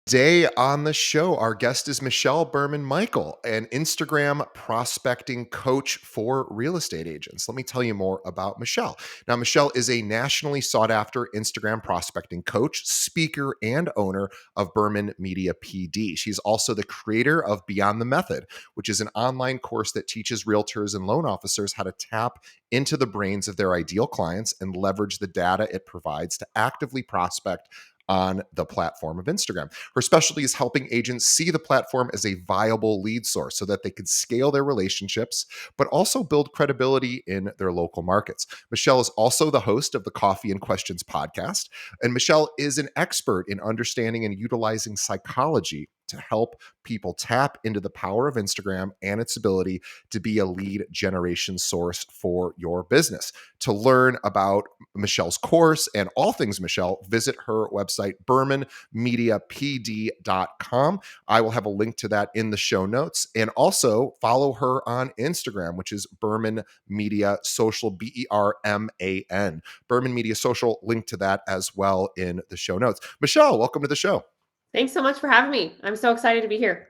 Today on the show, our guest is Michelle Berman Michael, an Instagram prospecting coach for real estate agents. Let me tell you more about Michelle. Now, Michelle is a nationally sought after Instagram prospecting coach, speaker, and owner of Berman Media PD. She's also the creator of Beyond the Method, which is an online course that teaches realtors and loan officers how to tap into the brains of their ideal clients and leverage the data it provides to actively prospect on the platform of Instagram. Her specialty is helping agents see the platform as a viable lead source so that they can scale their relationships, but also build credibility in their local markets. Michelle is also the host of the Coffee and Questions podcast, and Michelle is an expert in understanding and utilizing psychology to help people tap into the power of Instagram and its ability to be a lead generation source for your business. To learn about Michelle's course and all things Michelle, visit her website, bermanmediapd.com. I will have a link to that in the show notes. And also follow her on Instagram, which is Berman Media Social, Berman. Berman Media Social, link to that as well in the show notes. Michelle, welcome to the show. Thanks so much for having me. I'm so excited to be here.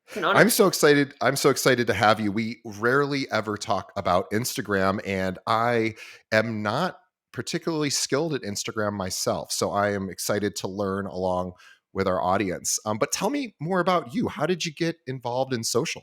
It's an honor. I'm so excited. I'm so excited to have you. We rarely ever talk about Instagram, and I am not particularly skilled at Instagram myself. So I am excited to learn along with our audience. But tell me more about you. How did you get involved in social?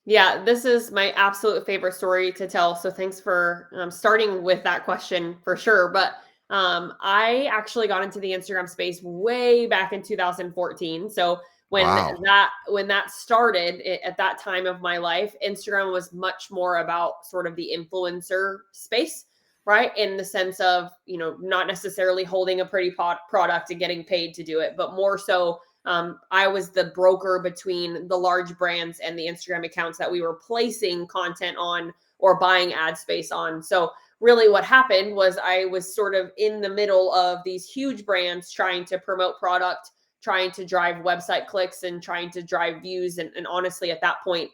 Yeah, this is my absolute favorite story to tell. So thanks for starting with that question for sure. But I actually got into the Instagram space way back in 2014. So when Wow. that started at that time of my life, Instagram was much more about sort of the influencer space, right? In the sense of, not necessarily holding a pretty product and getting paid to do it, but more so I was the broker between the large brands and the Instagram accounts that we were placing content on or buying ad space on. So really what happened was I was sort of in the middle of these huge brands trying to promote product, trying to drive website clicks and trying to drive views. And honestly, at that point,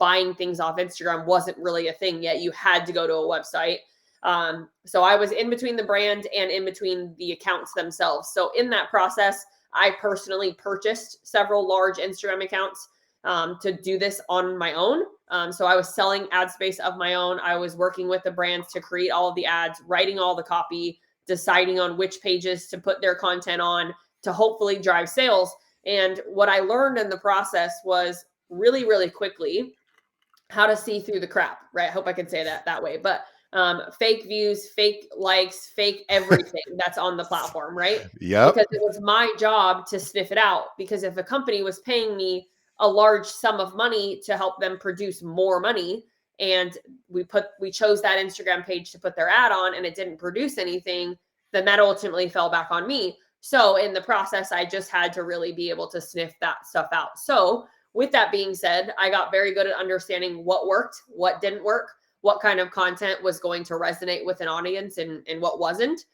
buying things off Instagram wasn't really a thing yet. You had to go to a website. So I was in between the brand and in between the accounts themselves. So in that process, I personally purchased several large Instagram accounts to do this on my own. So I was selling ad space of my own. I was working with the brands to create all of the ads, writing all the copy, deciding on which pages to put their content on to hopefully drive sales. And what I learned in the process was really, really quickly how to see through the crap, right? I hope I can say that way. But fake views, fake likes, fake everything that's on the platform, right? Yep. Because it was my job to sniff it out. Because if a company was paying me a large sum of money to help them produce more money, and we chose that Instagram page to put their ad on and it didn't produce anything, then that ultimately fell back on me. So in the process, I just had to really be able to sniff that stuff out. So with that being said, I got very good at understanding what worked, what didn't work, what kind of content was going to resonate with an audience and what wasn't,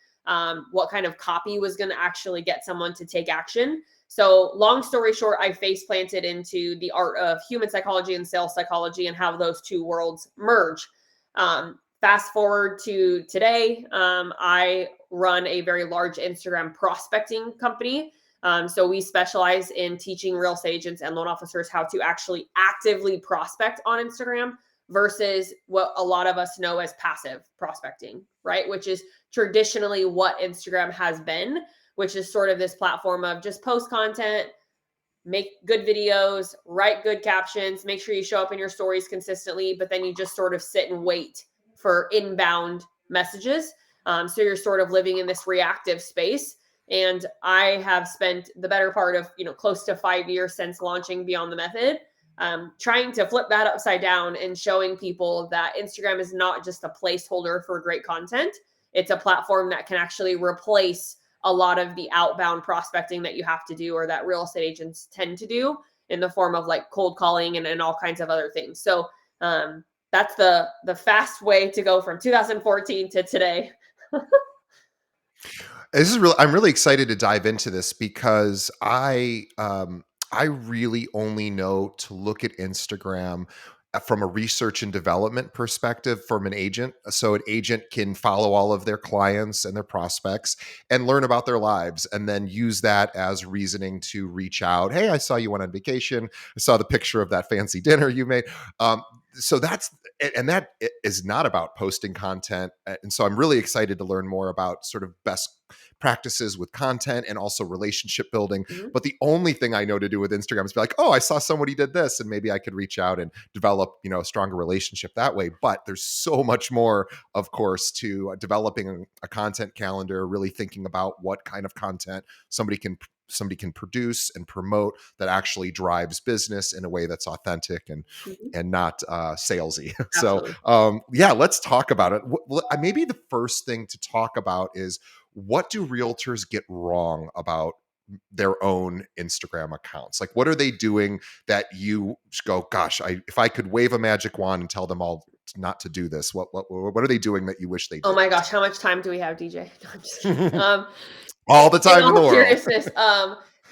what kind of copy was going to actually get someone to take action. So long story short, I face planted into the art of human psychology and sales psychology and how those two worlds merge. Fast forward to today, I run a very large Instagram prospecting company. So we specialize in teaching real estate agents and loan officers how to actually actively prospect on Instagram versus what a lot of us know as passive prospecting, right? Which is traditionally what Instagram has been, which is sort of this platform of just post content, make good videos, write good captions, make sure you show up in your stories consistently, but then you just sort of sit and wait for inbound messages. So you're sort of living in this reactive space. And I have spent the better part of, close to 5 years since launching Beyond the Method, trying to flip that upside down and showing people that Instagram is not just a placeholder for great content. It's a platform that can actually replace a lot of the outbound prospecting that you have to do or that real estate agents tend to do in the form of like cold calling and all kinds of other things. So that's the fast way to go from 2014 to today. This is real. I'm really excited to dive into this because I really only know to look at Instagram from a research and development perspective from an agent. So an agent can follow all of their clients and their prospects and learn about their lives and then use that as reasoning to reach out. Hey, I saw you went on vacation. I saw the picture of that fancy dinner you made. So that's, and that is not about posting content. And so I'm really excited to learn more about sort of best practices with content and also relationship building. Mhm. But the only thing I know to do with Instagram is be like, oh, I saw somebody did this, and maybe I could reach out and develop, a stronger relationship that way. But there's so much more, of course, to developing a content calendar, really thinking about what kind of content somebody can produce and promote that actually drives business in a way that's authentic Mhm. and not salesy. So Absolutely. yeah, let's talk about it. Maybe the first thing to talk about is, what do realtors get wrong about their own Instagram accounts? Like, what are they doing that you just go, gosh, if I could wave a magic wand and tell them all not to do this, what are they doing that you wish they Oh my didn't? gosh, how much time do we have, DJ? No, I'm just kidding. All the In time in the all world. seriousness,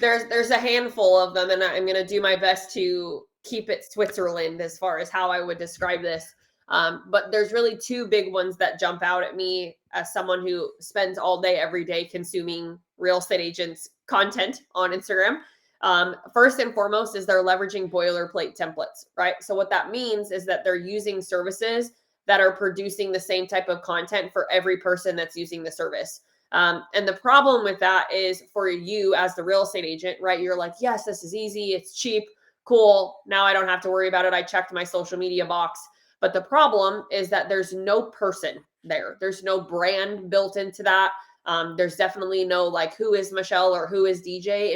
there's a handful of them, and I'm gonna do my best to keep it Switzerland as far as how I would describe this. But there's really two big ones that jump out at me as someone who spends all day, every day consuming real estate agents' content on Instagram. First and foremost is they're leveraging boilerplate templates, right? So what that means is that they're using services that are producing the same type of content for every person that's using the service. And the problem with that is for you as the real estate agent, right? You're like, yes, this is easy. It's cheap. Cool. Now I don't have to worry about it. I checked my social media box. But the problem is that there's no person there. There's no brand built into that. There's definitely no like who is Michelle or who is DJ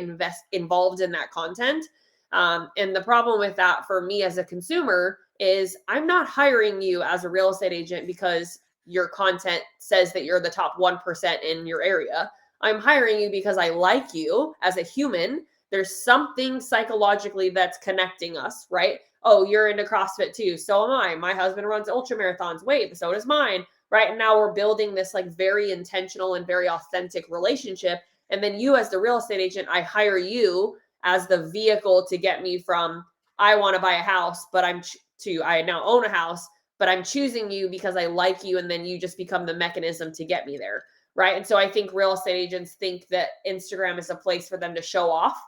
involved in that content. And the problem with that for me as a consumer is I'm not hiring you as a real estate agent because your content says that you're the top 1% in your area. I'm hiring you because I like you as a human. There's something psychologically that's connecting us, right? Oh, you're into CrossFit too. So am I. My husband runs ultra marathons. Wait, so does mine, right? And now we're building this like very intentional and very authentic relationship. And then you, as the real estate agent, I hire you as the vehicle to get me from I want to buy a house, but I now own a house, but I'm choosing you because I like you, and then you just become the mechanism to get me there, right? And so I think real estate agents think that Instagram is a place for them to show off,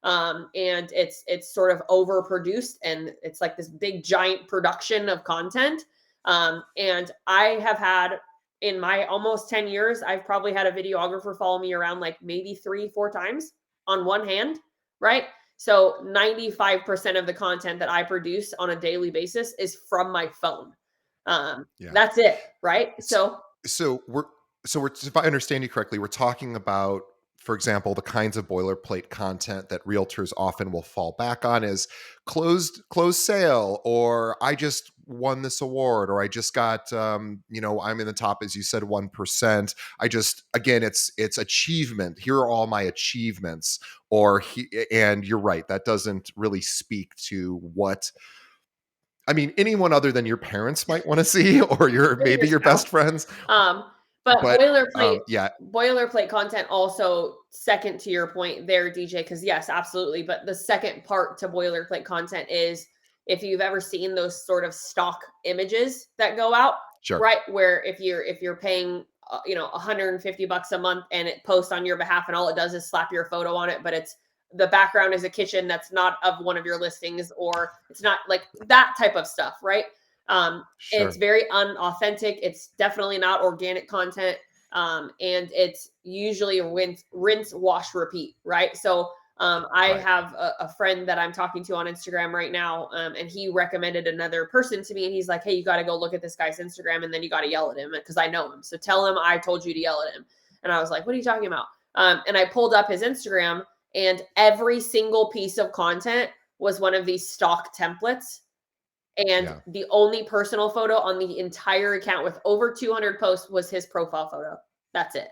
and it's sort of overproduced, and it's like this big giant production of content. And I have had in my almost 10 years, I've probably had a videographer follow me around like maybe 3 4 times on one hand, right? So 95% of the content that I produce on a daily basis is from my phone. Yeah. That's it, right? S- So So we're if I understand you correctly, we're talking about, for example, the kinds of boilerplate content that realtors often will fall back on is closed sale, or I just won this award, or I just got I'm in the top, as you said, 1%. I just, again, it's achievement. Here are all my achievements. And you're right, that doesn't really speak to what, I mean, anyone other than your parents might want to see, or maybe your maybe your best spouse. friends. But But yeah, boilerplate content also second to your point there, DJ, because yes, absolutely. But the second part to boilerplate content is if you've ever seen those sort of stock images that go out, sure. right? Where if you're paying $150 a month and it posts on your behalf and all it does is slap your photo on it, but it's the background is a kitchen that's not of one of your listings, or it's not like that type of stuff, right? It's Sure. very unauthentic. It's definitely not organic content. And it's usually rinse, wash, repeat, right? So I Right. have a friend that I'm talking to on Instagram right now, and he recommended another person to me, and he's like, "Hey, you got to go look at this guy's Instagram, and then you got to yell at him because I know him. So tell him I told you to yell at him." And I was like, "What are you talking about?" And I pulled up his Instagram, and every single piece of content was one of these stock templates, and Yeah. the only personal photo on the entire account with over 200 posts was his profile photo. That's it.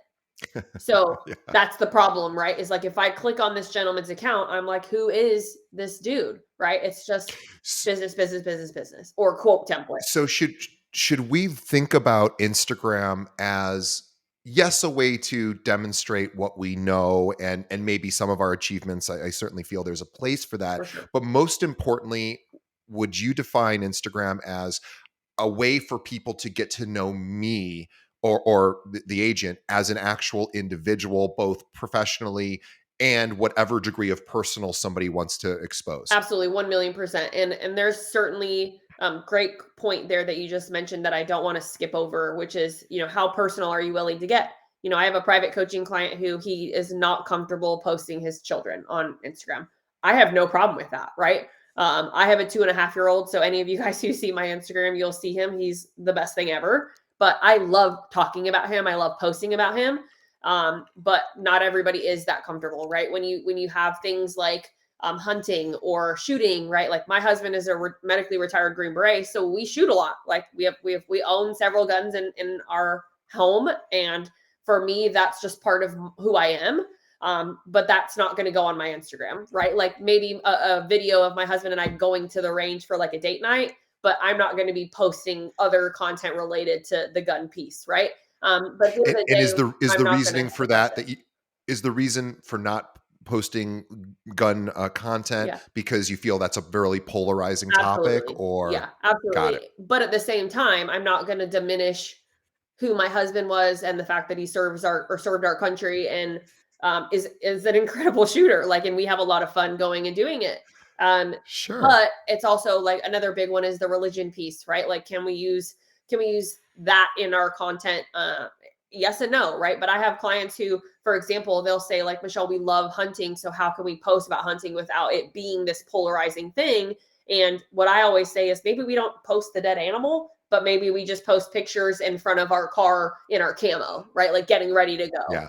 So Yeah. that's the problem, right? Is like if I click on this gentleman's account, I'm like, who is this dude? Right? It's just S- business, business, business, business, or quote template. So should we think about Instagram as, yes, a way to demonstrate what we know and maybe some of our achievements? I certainly feel there's a place for that, For sure. but most importantly, would you define Instagram as a way for people to get to know me, or the agent, as an actual individual, both professionally and whatever degree of personal somebody wants to expose? Absolutely, 1,000,000%. And there's certainly great point there that you just mentioned that I don't want to skip over, which is, how personal are you willing to get? I have a private coaching client who he is not comfortable posting his children on Instagram. I have no problem with that, right? I have a 2.5-year-old. So any of you guys who see my Instagram, you'll see him. He's the best thing ever. But I love talking about him. I love posting about him. But not everybody is that comfortable, right? When you have things like hunting or shooting, right? Like my husband is a medically retired Green Beret, so we shoot a lot. Like we own several guns in our home, and for me, that's just part of who I am. But that's not going to go on my Instagram, right? Like maybe a video of my husband and I going to the range for like a date night, but I'm not going to be posting other content related to the gun piece, right? But at the end of the And is day, the I'm not going to reasoning for suppress that, it. that you is the reason for not posting gun content Yeah. because you feel that's a very polarizing topic, Absolutely. or? Yeah, Got it. absolutely. But at the same time, I'm not going to diminish who my husband was and the fact that he served our country and is an incredible shooter. Like, and we have a lot of fun going and doing it. Um, Sure. but it's also like another big one is the religion piece, right? Like, can we use that in our content? Yes and no, right? But I have clients who, for example, they'll say like, Michelle, we love hunting, so how can we post about hunting without it being this polarizing thing? And what I always say is maybe we don't post the dead animal, but maybe we just post pictures in front of our car in our camo, right? Like getting ready to go. Yeah.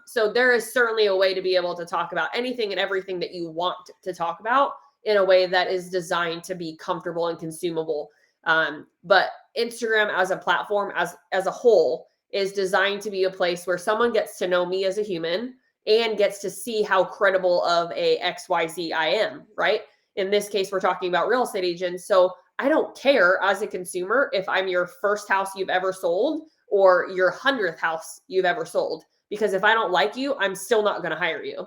So there is certainly a way to be able to talk about anything and everything that you want to talk about in a way that is designed to be comfortable and consumable. But Instagram as a platform, as a whole, is designed to be a place where someone gets to know me as a human and gets to see how credible of a XYZ I am, right? In this case, we're talking about real estate agents. So I don't care as a consumer if I'm your first house you've ever sold or your 100th house you've ever sold. Because if I don't like you, I'm still not going to hire you.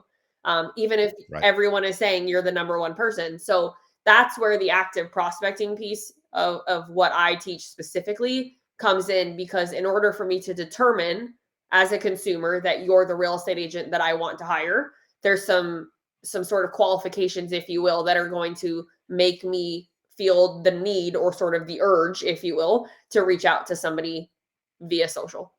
Even if Right. everyone is saying you're the number one person. So that's where the active prospecting piece of what I teach specifically comes in, because in order for me to determine as a consumer that you're the real estate agent that I want to hire, there's some sort of qualifications, if you will, that are going to make me feel the need or sort of the urge, if you will, to reach out to somebody via social.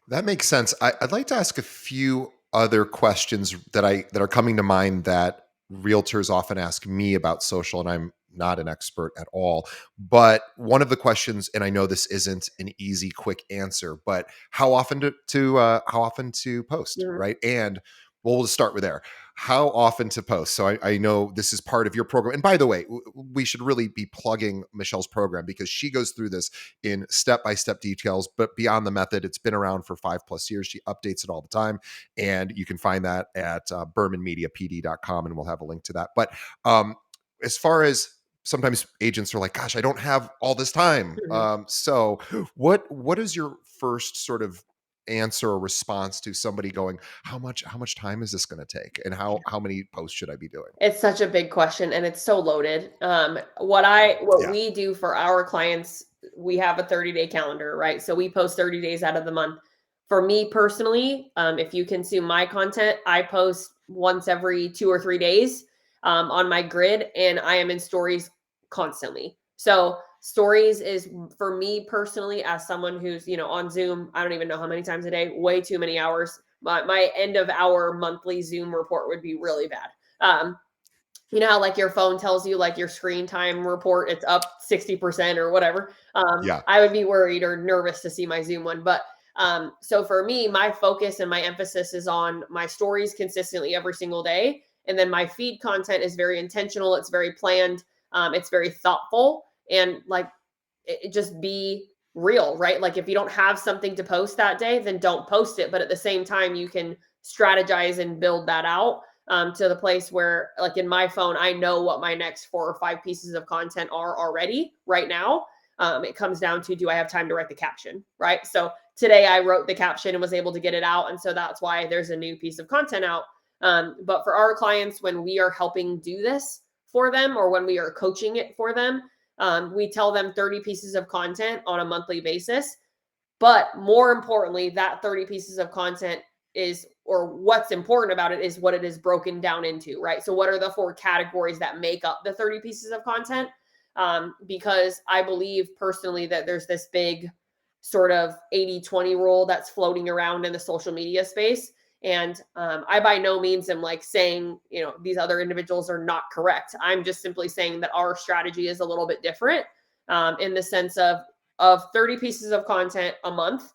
That makes sense. I'd like to ask a few other questions that are coming to mind that realtors often ask me about social, and I'm not an expert at all. But one of the questions, and I know this isn't an easy, quick answer, but how often to post, Mhm. right? And well, we'll just start with there. How often to post? So I know this is part of your program. And by the way, we should really be plugging Michelle's program because she goes through this in step-by-step details. But beyond the method, it's been around for 5+ years. She updates it all the time, and you can find that at bermanmediapd.com, and we'll have a link to that. But as far as, sometimes agents are like, gosh, I don't have all this time, Mhm. so what is your first sort of answer or response to somebody going, how much time is this going to take, and how many posts should I be doing? It's such a big question and it's so loaded. What Yeah. we do for our clients, we have a 30-day calendar, right? So we post 30 days out of the month. For me personally, if you consume my content, I post once every 2 or 3 days on my grid, and I am in stories constantly. So stories is for me personally, as someone who's on Zoom, I don't even know how many times a day, way too many hours. My end of hour monthly Zoom report would be really bad. Um, you know how like your phone tells you like your screen time report, it's up 60% or whatever. Yeah. I would be worried or nervous to see my Zoom one. But so for me, my focus and my emphasis is on my stories consistently every single day. And then my feed content is very intentional, it's very planned, it's very thoughtful, and like it just be real, right? Like if you don't have something to post that day, then don't post it. But at the same time, you can strategize and build that out to the place where, like in my phone, I know what my next 4 or 5 pieces of content are already right now. It comes down to, do I have time to write the caption, right? So today I wrote the caption and was able to get it out. And so that's why there's a new piece of content out. But for our clients, when we are helping do this, for them or when we are coaching it for them, we tell them 30 pieces of content on a monthly basis. But more importantly, that 30 pieces of content is, or what's important about it is what it is broken down into, right? So, what are the 4 categories that make up the 30 pieces of content? Because I believe personally that there's this big sort of 80-20 rule that's floating around in the social media space. And I by no means am like saying, these other individuals are not correct. I'm just simply saying that our strategy is a little bit different, in the sense of 30 pieces of content a month,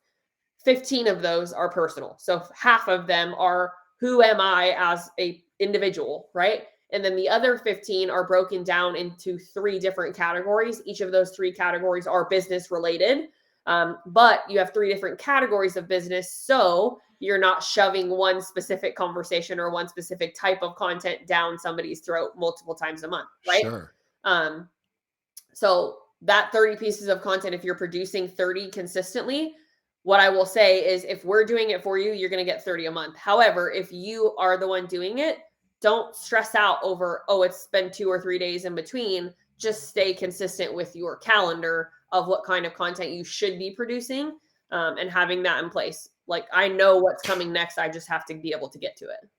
15 of those are personal. So half of them are who am I as a individual, right? And then the other 15 are broken down into 3 different categories. Each of those 3 categories are business related. But you have 3 different categories of business. So you're not shoving one specific conversation or one specific type of content down somebody's throat multiple times a month, right? Sure. Um, so that 30 pieces of content, if you're producing 30 consistently, what I will say is if we're doing it for you, you're going to get 30 a month. However, if you are the one doing it, don't stress out over, oh, it's been 2 or 3 days in between. Just stay consistent with your calendar of what kind of content you should be producing, and having that in place. Like, I know what's coming next. I just have to be able to get to it.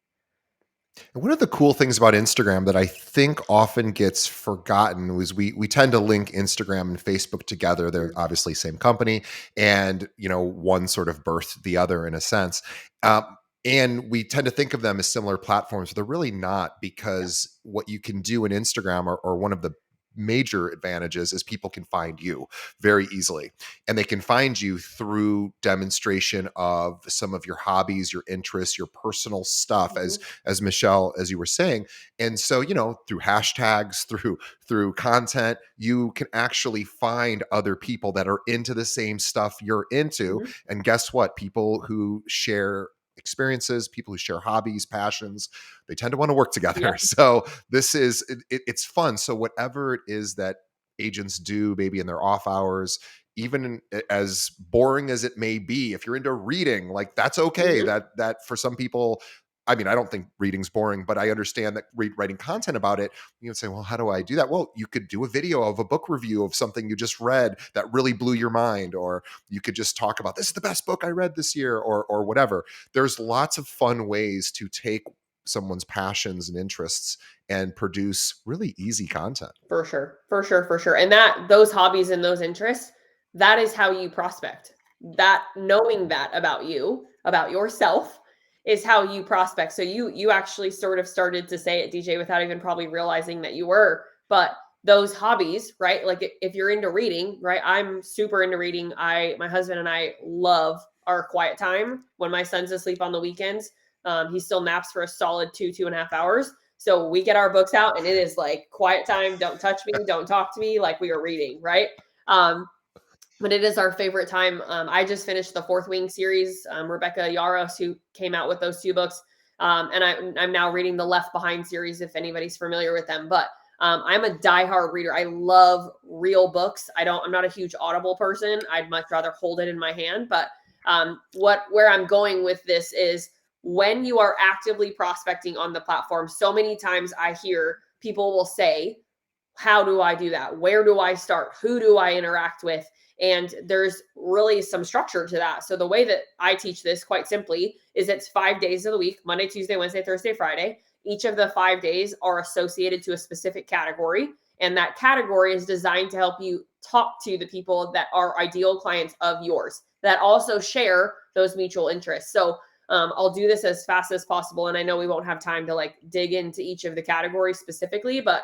And one of the cool things about Instagram that I think often gets forgotten was we tend to link Instagram and Facebook together. They're Mhm. obviously same company, and one sort of birthed the other in a sense. And we tend to think of them as similar platforms, but they're really not, Yeah, because what you can do in Instagram, or one of the major advantages, is people can find you very easily, and they can find you through demonstration of some of your hobbies, your interests, your personal stuff, as mhm, Michelle, as you were saying. And so, through hashtags, through content, you can actually find other people that are into the same stuff you're into. mhm. And guess what? People who share experiences, people who share hobbies, passions, they tend to want to work Yep, together. So this is it's fun. So whatever it is that agents do, maybe in their off hours, even as boring as it may be, if you're into reading, like, that's okay. mhm, That for some people, I mean, I don't think reading's boring, but I understand that writing content about it, you would say, well, how do I do that? Well, you could do a video of a book review of something you just read that really blew your mind, or you could just talk about, this is the best book I read this year, or whatever. There's lots of fun ways to take someone's passions and interests and produce really easy content. for sure, for sure, for sure. And that those hobbies and those interests, that is how you prospect. That knowing that about you, about yourself, is how you prospect. So you actually sort of started to say it, DJ, without even probably realizing that you were. But those hobbies, right? Like if you're into reading, right? I'm super into reading. My husband and I love our quiet time when my son's asleep on the weekends. He still naps for a solid 2.5 hours. So we get our books out and it is like quiet time. Don't touch me. Don't talk to me. Like we are reading, right? Um, but it is our favorite time. I just finished the Fourth Wing series. Rebecca Yaros, who came out with those 2 books, and I'm now reading the Left Behind series, if anybody's familiar with them. But I'm a diehard reader. I love real books. I'm not a huge Audible person. I'd much rather hold it in my hand. But where I'm going with this is when you are actively prospecting on the platform. So many times I hear people will say, how do I do that? Where do I start? Who do I interact with? And there's really some structure to that. So the way that I teach this, quite simply, is it's 5 days of the week: Monday, Tuesday, Wednesday, Thursday, Friday. Each of the 5 days are associated to a specific category. And that category is designed to help you talk to the people that are ideal clients of yours that also share those mutual interests. So I'll do this as fast as possible. And I know we won't have time to like dig into each of the categories specifically, but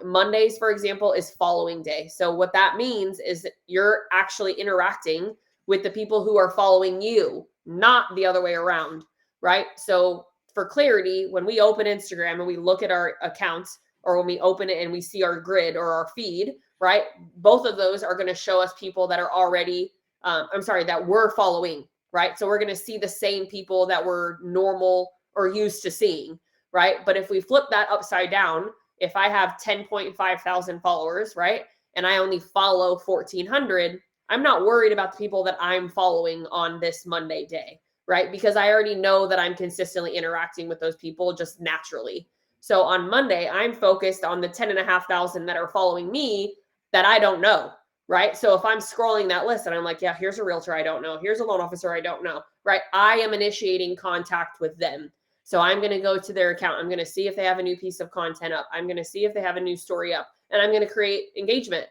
Mondays, for example, is following day. So what that means is that you're actually interacting with the people who are following you, not the other way around, right? So for clarity, when we open Instagram and we look at our accounts, or when we open it and we see our grid or our feed, right? Both of those are going to show us people that are already, that we're following, right? So we're going to see the same people that we're normal or used to seeing, right? But if we flip that upside down, if I have 10.5 thousand followers, right, and I only follow 1,400, I'm not worried about the people that I'm following on this Monday day, right? Because I already know that I'm consistently interacting with those people just naturally. So on Monday, I'm focused on the 10,500 that are following me that I don't know. Right. So if I'm scrolling that list and I'm like, yeah, here's a realtor I don't know. Here's a loan officer I don't know. Right. I am initiating contact with them. So I'm going to go to their account. I'm going to see if they have a new piece of content up. I'm going to see if they have a new story up, and I'm going to create engagement.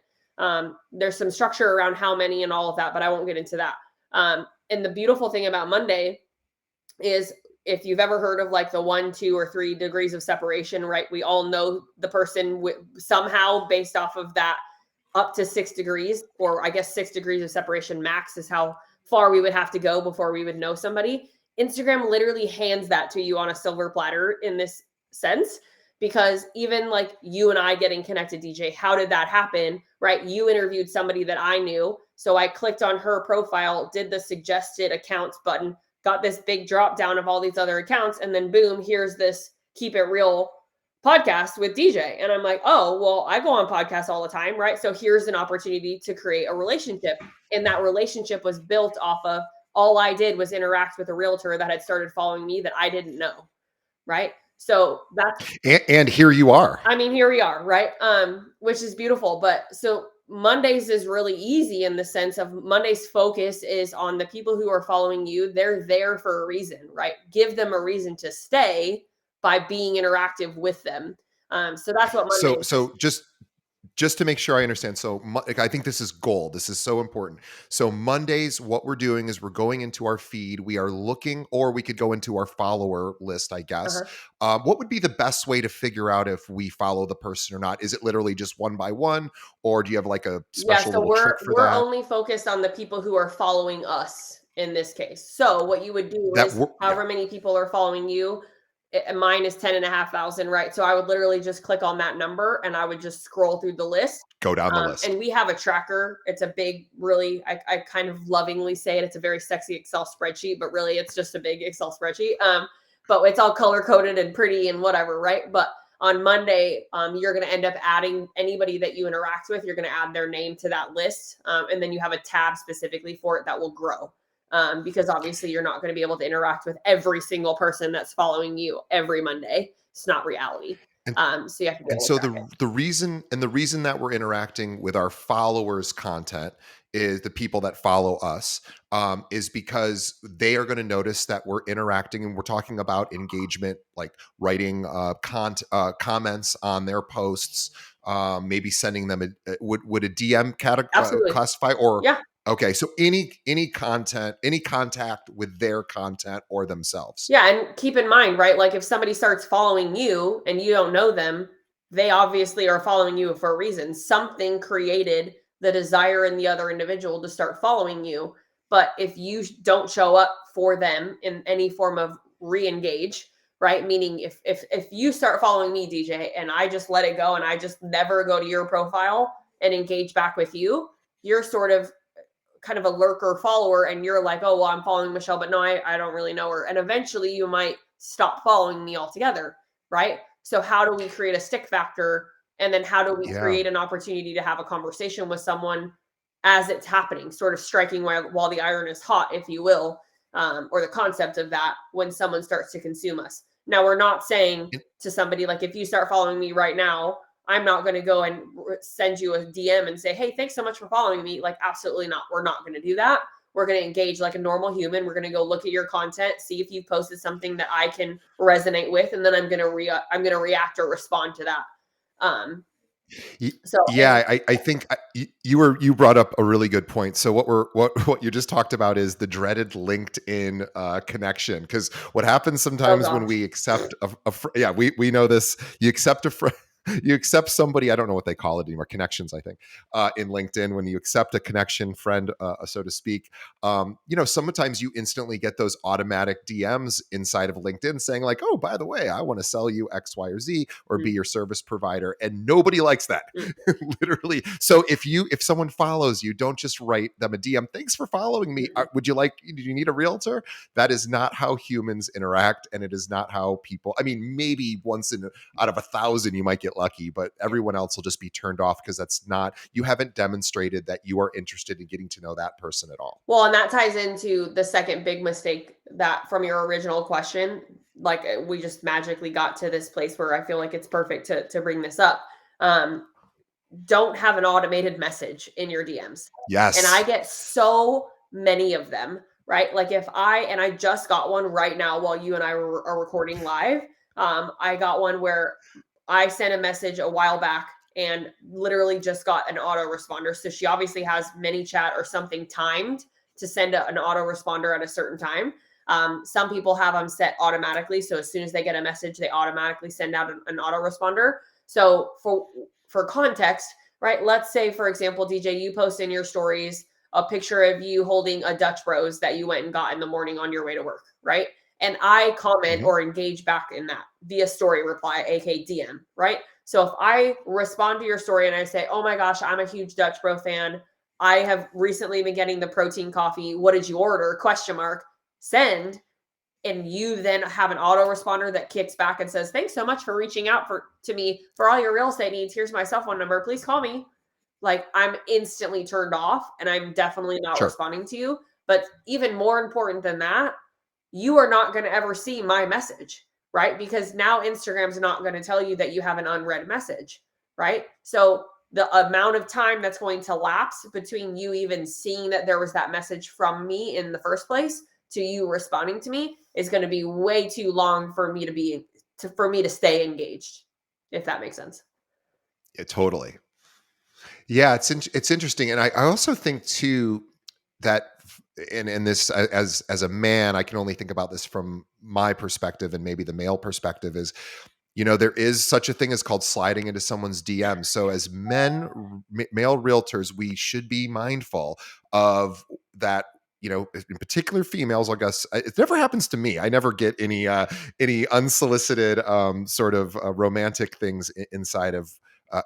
There's some structure around how many and all of that, but I won't get into that. And the beautiful thing about Monday is, if you've ever heard of like the 1, 2, or 3 degrees of separation, right? We all know the person somehow based off of that up to 6 degrees, or I guess 6 degrees of separation max is how far we would have to go before we would know somebody. Instagram literally hands that to you on a silver platter in this sense, because even like you and I getting connected, DJ, how did that happen? Right? You interviewed somebody that I knew. So I clicked on her profile, did the suggested accounts button, got this big drop down of all these other accounts, and then boom, here's this Keep It Real podcast with DJ. And I'm like, oh, well, I go on podcasts all the time, right? So here's an opportunity to create a relationship. And that relationship was built off of, all I did was interact with a realtor that had started following me that I didn't know, right? So that's, And here you are. I mean, here we are, right? Which is beautiful. But so Mondays is really easy in the sense of Monday's focus is on the people who are following you. They're there for a reason, right? Give them a reason to stay by being interactive with them. So that's what So Mondays. so just to make sure I understand. So like, I think this is gold. This is so important. So Mondays, what we're doing is we're going into our feed. We are looking, or we could go into our follower list, I guess. Uh-huh. What would be the best way to figure out if we follow the person or not? Is it literally just one by one, or do you have like a Yeah, special so little trick for we're that? only focused on the people who are following us in this case. So what you would do That is, work? Yeah. however many people are following you, mine is 10,500, right? So I would literally just click on that number and I would just scroll through the list. Go down the And list. we have a tracker. It's a big, really, I kind of lovingly say it. It's a very sexy Excel spreadsheet, but really it's just a big Excel spreadsheet. But it's all color coded and pretty and whatever, right? But on Monday, you're going to end up adding anybody that you interact with. You're going to add their name to that list. And then you have a tab specifically for it that will grow. Because obviously you're not going to be able to interact with every single person that's following you every Monday. It's not reality. And So you have to be And able to so track it. the reason that we're interacting with our followers' content is the people that follow us, is because they are going to notice that we're interacting and we're talking about engagement, like writing comments on their posts, maybe sending them would a DM Absolutely. classify, or Yeah. okay, so any content, any contact with their content or themselves. Yeah, and keep in mind, right? Like if somebody starts following you and you don't know them, they obviously are following you for a reason. Something created the desire in the other individual to start following you. But if you don't show up for them in any form of re-engage, right? Meaning if you start following me, DJ, and I just let it go and I just never go to your profile and engage back with you, you're sort of kind of a lurker follower and you're like, oh, well, I'm following Michelle, but no, I don't really know her. And eventually you might stop following me altogether. Right. So, how do we create a stick factor? And then how do we Yeah. create an opportunity to have a conversation with someone as it's happening, sort of striking while the iron is hot, if you will, or the concept of that when someone starts to consume us. Now, we're not saying to somebody like, if you start following me right now, I'm not going to go and send you a DM and say, hey, thanks so much for following me. Like, absolutely not. We're not going to do that. We're going to engage like a normal human. We're going to go look at your content, see if you've posted something that I can resonate with, and then I'm going to react or respond to that. Y- So, and Yeah, I think you brought up a really good point. So what you just talked about is the dreaded LinkedIn connection. Because what happens oh sometimes when gosh, we accept yeah, we know this. You accept a friend. You accept somebody, I don't know what they call it anymore, connections, I think, in LinkedIn. When you accept a connection friend, so to speak, sometimes you instantly get those automatic DMs inside of LinkedIn saying like, oh, by the way, I want to sell you X, Y, or Z, or be mm, your service provider. And nobody likes that. mm, Literally. So if someone follows you, don't just write them a DM. Thanks for following me. mm. Do you need a realtor? That is not how humans interact. And it is not how people, I mean, maybe once out of 1,000, you might get lucky, but everyone else will just be turned off because you haven't demonstrated that you are interested in getting to know that person at all. Well, and that ties into the second big mistake that from your original question. like we just magically got to this place where I feel like it's perfect to bring this up. Um, don't have an automated message in your DMs. And I Yes. get so many of them, right? Like if I just got one right now while you and I are recording live. I got one where I sent a message a while back and literally just got an autoresponder. So she obviously has ManyChat or something timed to send an autoresponder at a certain time. Some people have them set automatically. So as soon as they get a message, they automatically send out an autoresponder. So for context, right? Let's say, for example, DJ, you post in your stories a picture of you holding a Dutch Bros that you went and got in the morning on your way to work, right? And I comment Mhm. or engage back in that via story reply, aka DM, right? So if I respond to your story and I say, "Oh my gosh, I'm a huge Dutch Bro fan. I have recently been getting the protein coffee. What did you order?" Question mark. Send, and you then have an autoresponder that kicks back and says, "Thanks so much for reaching out to me for all your real estate needs. Here's my cell phone number. Please call me." Like, I'm instantly turned off and I'm definitely not Sure. responding to you. But even more important than that, you are not going to ever see my message, right? Because now Instagram's not going to tell you that you have an unread message, right? So the amount of time that's going to lapse between you even seeing that there was that message from me in the first place to you responding to me is going to be way too long for me for me to stay engaged, if that makes sense. Yeah, totally. Yeah, it's interesting, and I also think too that and this as a man, I can only think about this from my perspective and maybe the male perspective is, there is such a thing as called sliding into someone's DM. So as men, male realtors, we should be mindful of that. In particular, females. I guess it never happens to me. I never get any unsolicited sort of romantic things inside of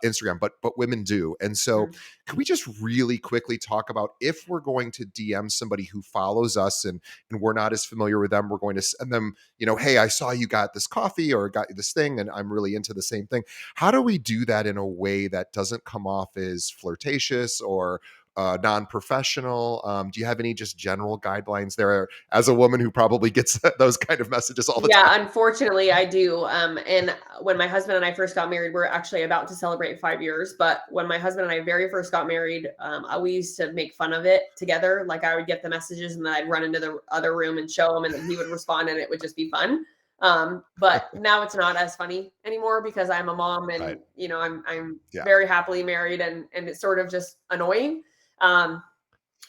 Instagram, but women do. And so, Mhm. can we just really quickly talk about if we're going to DM somebody who follows us and we're not as familiar with them, we're going to send them, hey, I saw you got this coffee or got this thing, and I'm really into the same thing. How do we do that in a way that doesn't come off as flirtatious or non-professional? Do you have any just general guidelines there as a woman who probably gets those kind of messages all the time? Yeah, unfortunately, I do. And when my husband and I first got married, we're actually about to celebrate 5 years. But when my husband and I very first got married, we used to make fun of it together. Like I would get the messages, and then I'd run into the other room and show him, and then he would respond, and it would just be fun. But now it's not as funny anymore because I'm a mom, Right. and I'm Yeah. very happily married, and it's sort of just annoying. Um,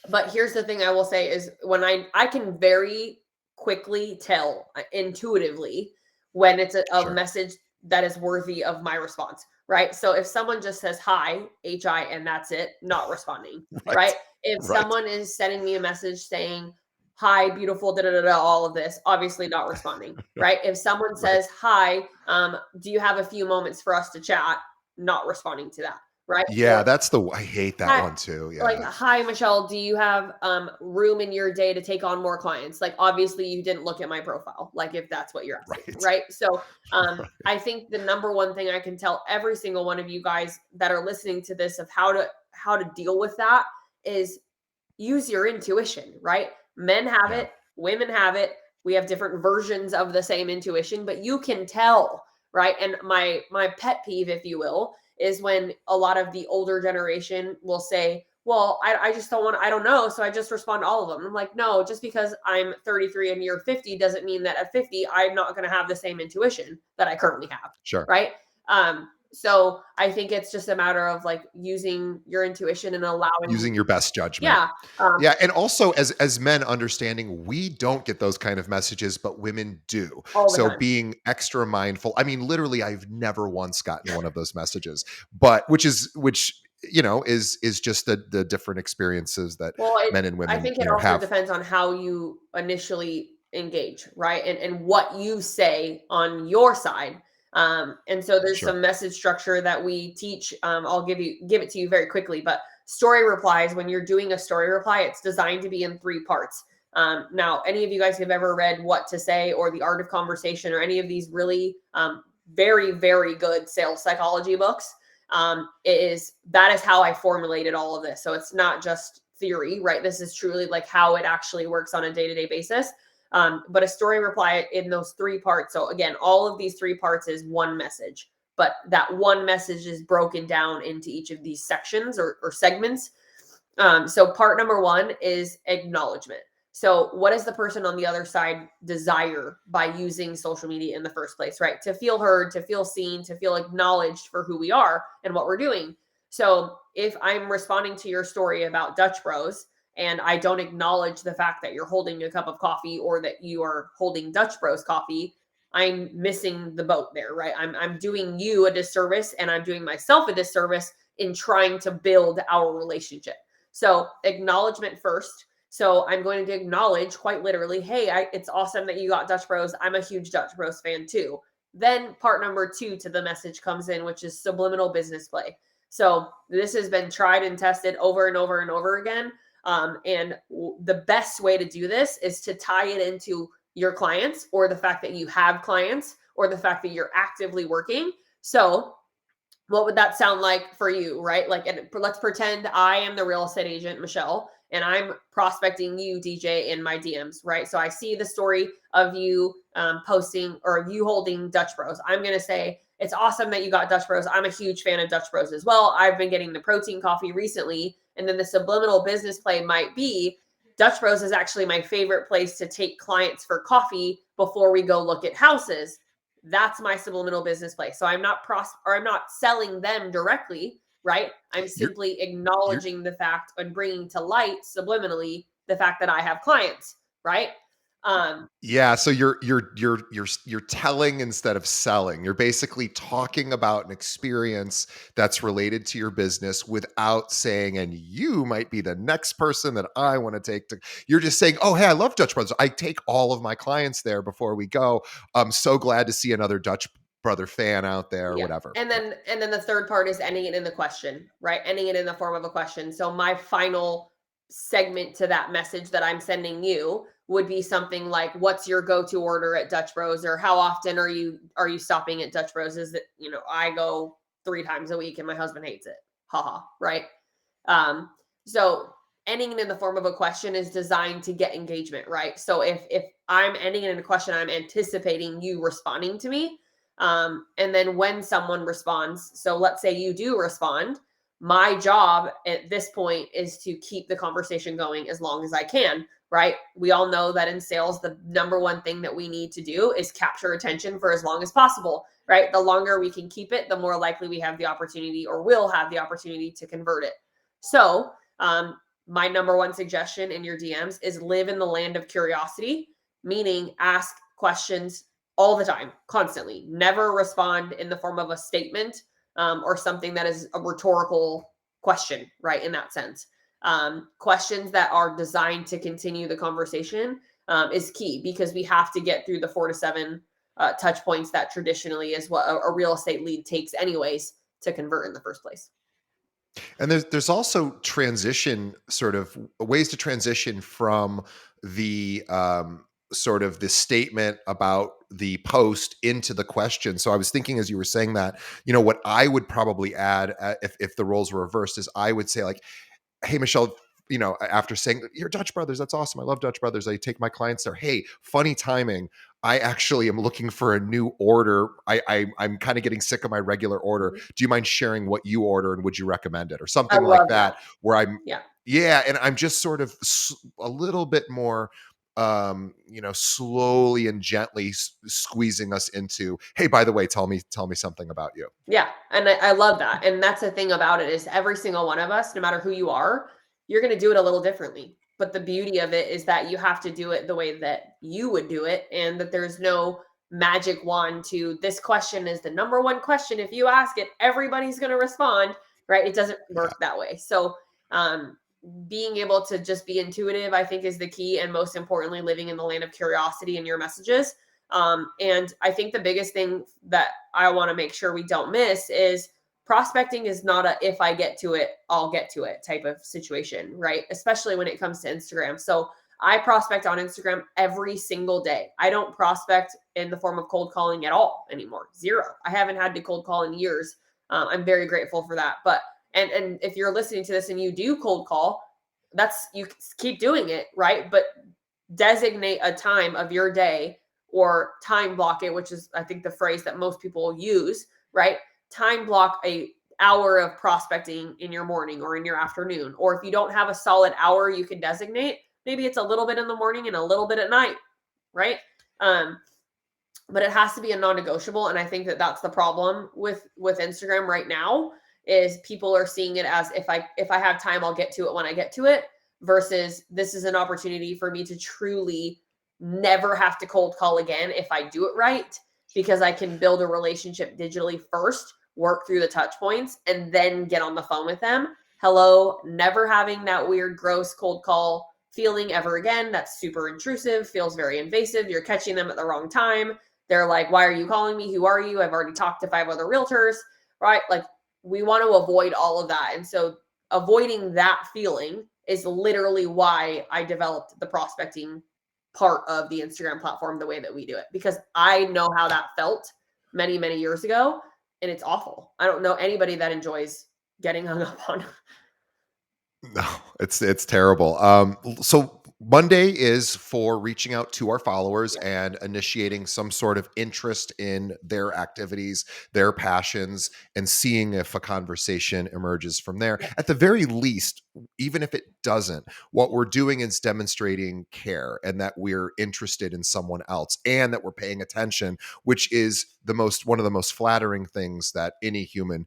but here's the thing I will say is when I can very quickly tell intuitively when it's a Sure. message that is worthy of my response, right? So if someone just says hi, hi, and that's it, not responding, right? Right. If Right. someone is sending me a message saying hi, beautiful, da da da, da all of this, obviously not responding, right? If someone Right. says hi, do you have a few moments for us to chat? Not responding to that, right? Yeah, that's the I hate that Hi, one too. like, Yeah. "Hi, Michelle, do you have, room in your day to take on more clients?" Like, obviously, you didn't look at my profile, like, if that's what you're asking, Right. right? So, Right. I think the number one thing I can tell every single one of you guys that are listening to this of how to deal with that is use your intuition, right? Men have Yeah. it, women have it. We have different versions of the same intuition, but you can tell, right? And my pet peeve, if you will, is when a lot of the older generation will say, "Well, I just don't want, I don't know, so I just respond to all of them." I'm like, no, just because I'm 33 and you're 50 doesn't mean that at 50 I'm not going to have the same intuition that I currently have, Sure. right? So I think it's just a matter of like using your intuition and allowing, Using your best judgment. yeah, um, Yeah, and also as men understanding we don't get those kind of messages, but women do. all the So time. being extra mindful. I mean, literally, I've never once gotten one of those messages, but which is just the different experiences that Well, men and I women, think it also have. depends on how you initially engage, right? And what you say on your side. And so there's Sure. some message structure that we teach. I'll give it to you very quickly, but story replies, when you're doing a story reply, it's designed to be in three parts. Now, any of you guys have ever read What to Say or The Art of Conversation or any of these really very, very good sales psychology books, that is how I formulated all of this. So it's not just theory, right? This is truly like how it actually works on a day-to-day basis. But a story reply in those 3 parts. So again, all of these 3 parts is one message, but that one message is broken down into each of these sections or segments. So part number 1 is acknowledgement. So what does the person on the other side desire by using social media in the first place, right? To feel heard, to feel seen, to feel acknowledged for who we are and what we're doing. So if I'm responding to your story about Dutch Bros and I don't acknowledge the fact that you're holding a cup of coffee or that you are holding Dutch Bros coffee, I'm missing the boat there, right? I'm doing you a disservice and I'm doing myself a disservice in trying to build our relationship. So acknowledgement first. So I'm going to acknowledge quite literally, hey, it's awesome that you got Dutch Bros. I'm a huge Dutch Bros fan too. Then part number 2 to the message comes in, which is subliminal business play. So this has been tried and tested over and over and over again. And the best way to do this is to tie it into your clients or the fact that you have clients or the fact that you're actively working. So what would that sound like for you, right? Like, and let's pretend I am the real estate agent, Michelle, and I'm prospecting you, DJ, in my DMs, right? So I see the story of you posting or you holding Dutch Bros. I'm going to say, it's awesome that you got Dutch Bros. I'm a huge fan of Dutch Bros as well. I've been getting the protein coffee recently. And then the subliminal business play might be Dutch Bros is actually my favorite place to take clients for coffee before we go look at houses. That's my subliminal business play. So I'm not I'm not selling them directly, right? I'm You're simply you're acknowledging the fact and bringing to light subliminally the fact that I have clients, right? Um, Yeah, so you're telling instead of selling. You're basically talking about an experience that's related to your business without saying, "And you might be the next person that I want to take to." You're just saying, "Oh, hey, I love Dutch Brothers. I take all of my clients there before we go. I'm so glad to see another Dutch brother fan out there," or Yeah. whatever. And Yeah. then the third part is ending it in the question, right? Ending it in the form of a question. So my final segment to that message that I'm sending you would be something like, what's your go-to order at Dutch Bros? Or how often are you stopping at Dutch Bros? Is it, I go 3 times a week and my husband hates it. Haha, right? So ending it in the form of a question is designed to get engagement, right? So if I'm ending it in a question, I'm anticipating you responding to me. And then when someone responds, so let's say you do respond, my job at this point is to keep the conversation going as long as I can, right? We all know that in sales, the number one thing that we need to do is capture attention for as long as possible, right? The longer we can keep it, the more likely we have the opportunity or will have the opportunity to convert it. So, my number one suggestion in your DMs is live in the land of curiosity, meaning ask questions all the time, constantly. Never respond in the form of a statement or something that is a rhetorical question, right? In that sense, questions that are designed to continue the conversation is key because we have to get through the 4 to 7 touch points that traditionally is what a real estate lead takes, anyways, to convert in the first place. And there's also transition sort of ways to transition from the sort of the statement about the post into the question. So I was thinking as you were saying that, what I would probably add if the roles were reversed is I would say like, "Hey, Michelle." After saying you're Dutch Brothers, that's awesome. I love Dutch Brothers. I take my clients there. Hey, funny timing. I actually am looking for a new order. I'm kind of getting sick of my regular order. Mhm. Do you mind sharing what you order and would you recommend it or I something like love that. that? Where I'm, Yeah. yeah, and I'm just sort of a little bit more, slowly and gently squeezing us into. Hey, by the way, tell me something about you. Yeah, and I love that, and that's the thing about it is every single one of us, no matter who you are, you're gonna do it a little differently. But the beauty of it is that you have to do it the way that you would do it, and that there's no magic wand to this question is the number one question. If you ask it, everybody's gonna respond, right? It doesn't Yeah. work that way. So, being able to just be intuitive, I think, is the key, and most importantly, living in the land of curiosity in your messages. And I think the biggest thing that I want to make sure we don't miss is prospecting is not a if I get to it, I'll get to it type of situation, right? Especially when it comes to Instagram. So I prospect on Instagram every single day. I don't prospect in the form of cold calling at all anymore. Zero. I haven't had to cold call in years. I'm very grateful for that. But and if you're listening to this and you do cold call, that's you keep doing it, right? But designate a time of your day or time block it, which is I think the phrase that most people use, right? Time block a hour of prospecting in your morning or in your afternoon. Or if you don't have a solid hour you can designate, maybe it's a little bit in the morning and a little bit at night, right? Um, but it has to be a non-negotiable, and I think that that's the problem with Instagram right now is people are seeing it as if I have time I'll get to it when I get to it, versus this is an opportunity for me to truly never have to cold call again if I do it right, because I can build a relationship digitally first, work through the touch points, and then get on the phone with them. Hello, never having that weird gross cold call feeling ever again. That's super intrusive, feels very invasive. You're catching them at the wrong time. They're like, why are you calling me? Who are you? I've already talked to 5 other realtors, right? Like, we want to avoid all of that. And so, avoiding that feeling is literally why I developed the prospecting part of the Instagram platform the way that we do it, because I know how that felt many, many years ago. And it's awful. I don't know anybody that enjoys getting hung up on. No, it's terrible. So Monday is for reaching out to our followers Yeah. and initiating some sort of interest in their activities, their passions, and seeing if a conversation emerges from there. Yeah. At the very least, even if it doesn't, what we're doing is demonstrating care and that we're interested in someone else and that we're paying attention, which is one of the most flattering things that any human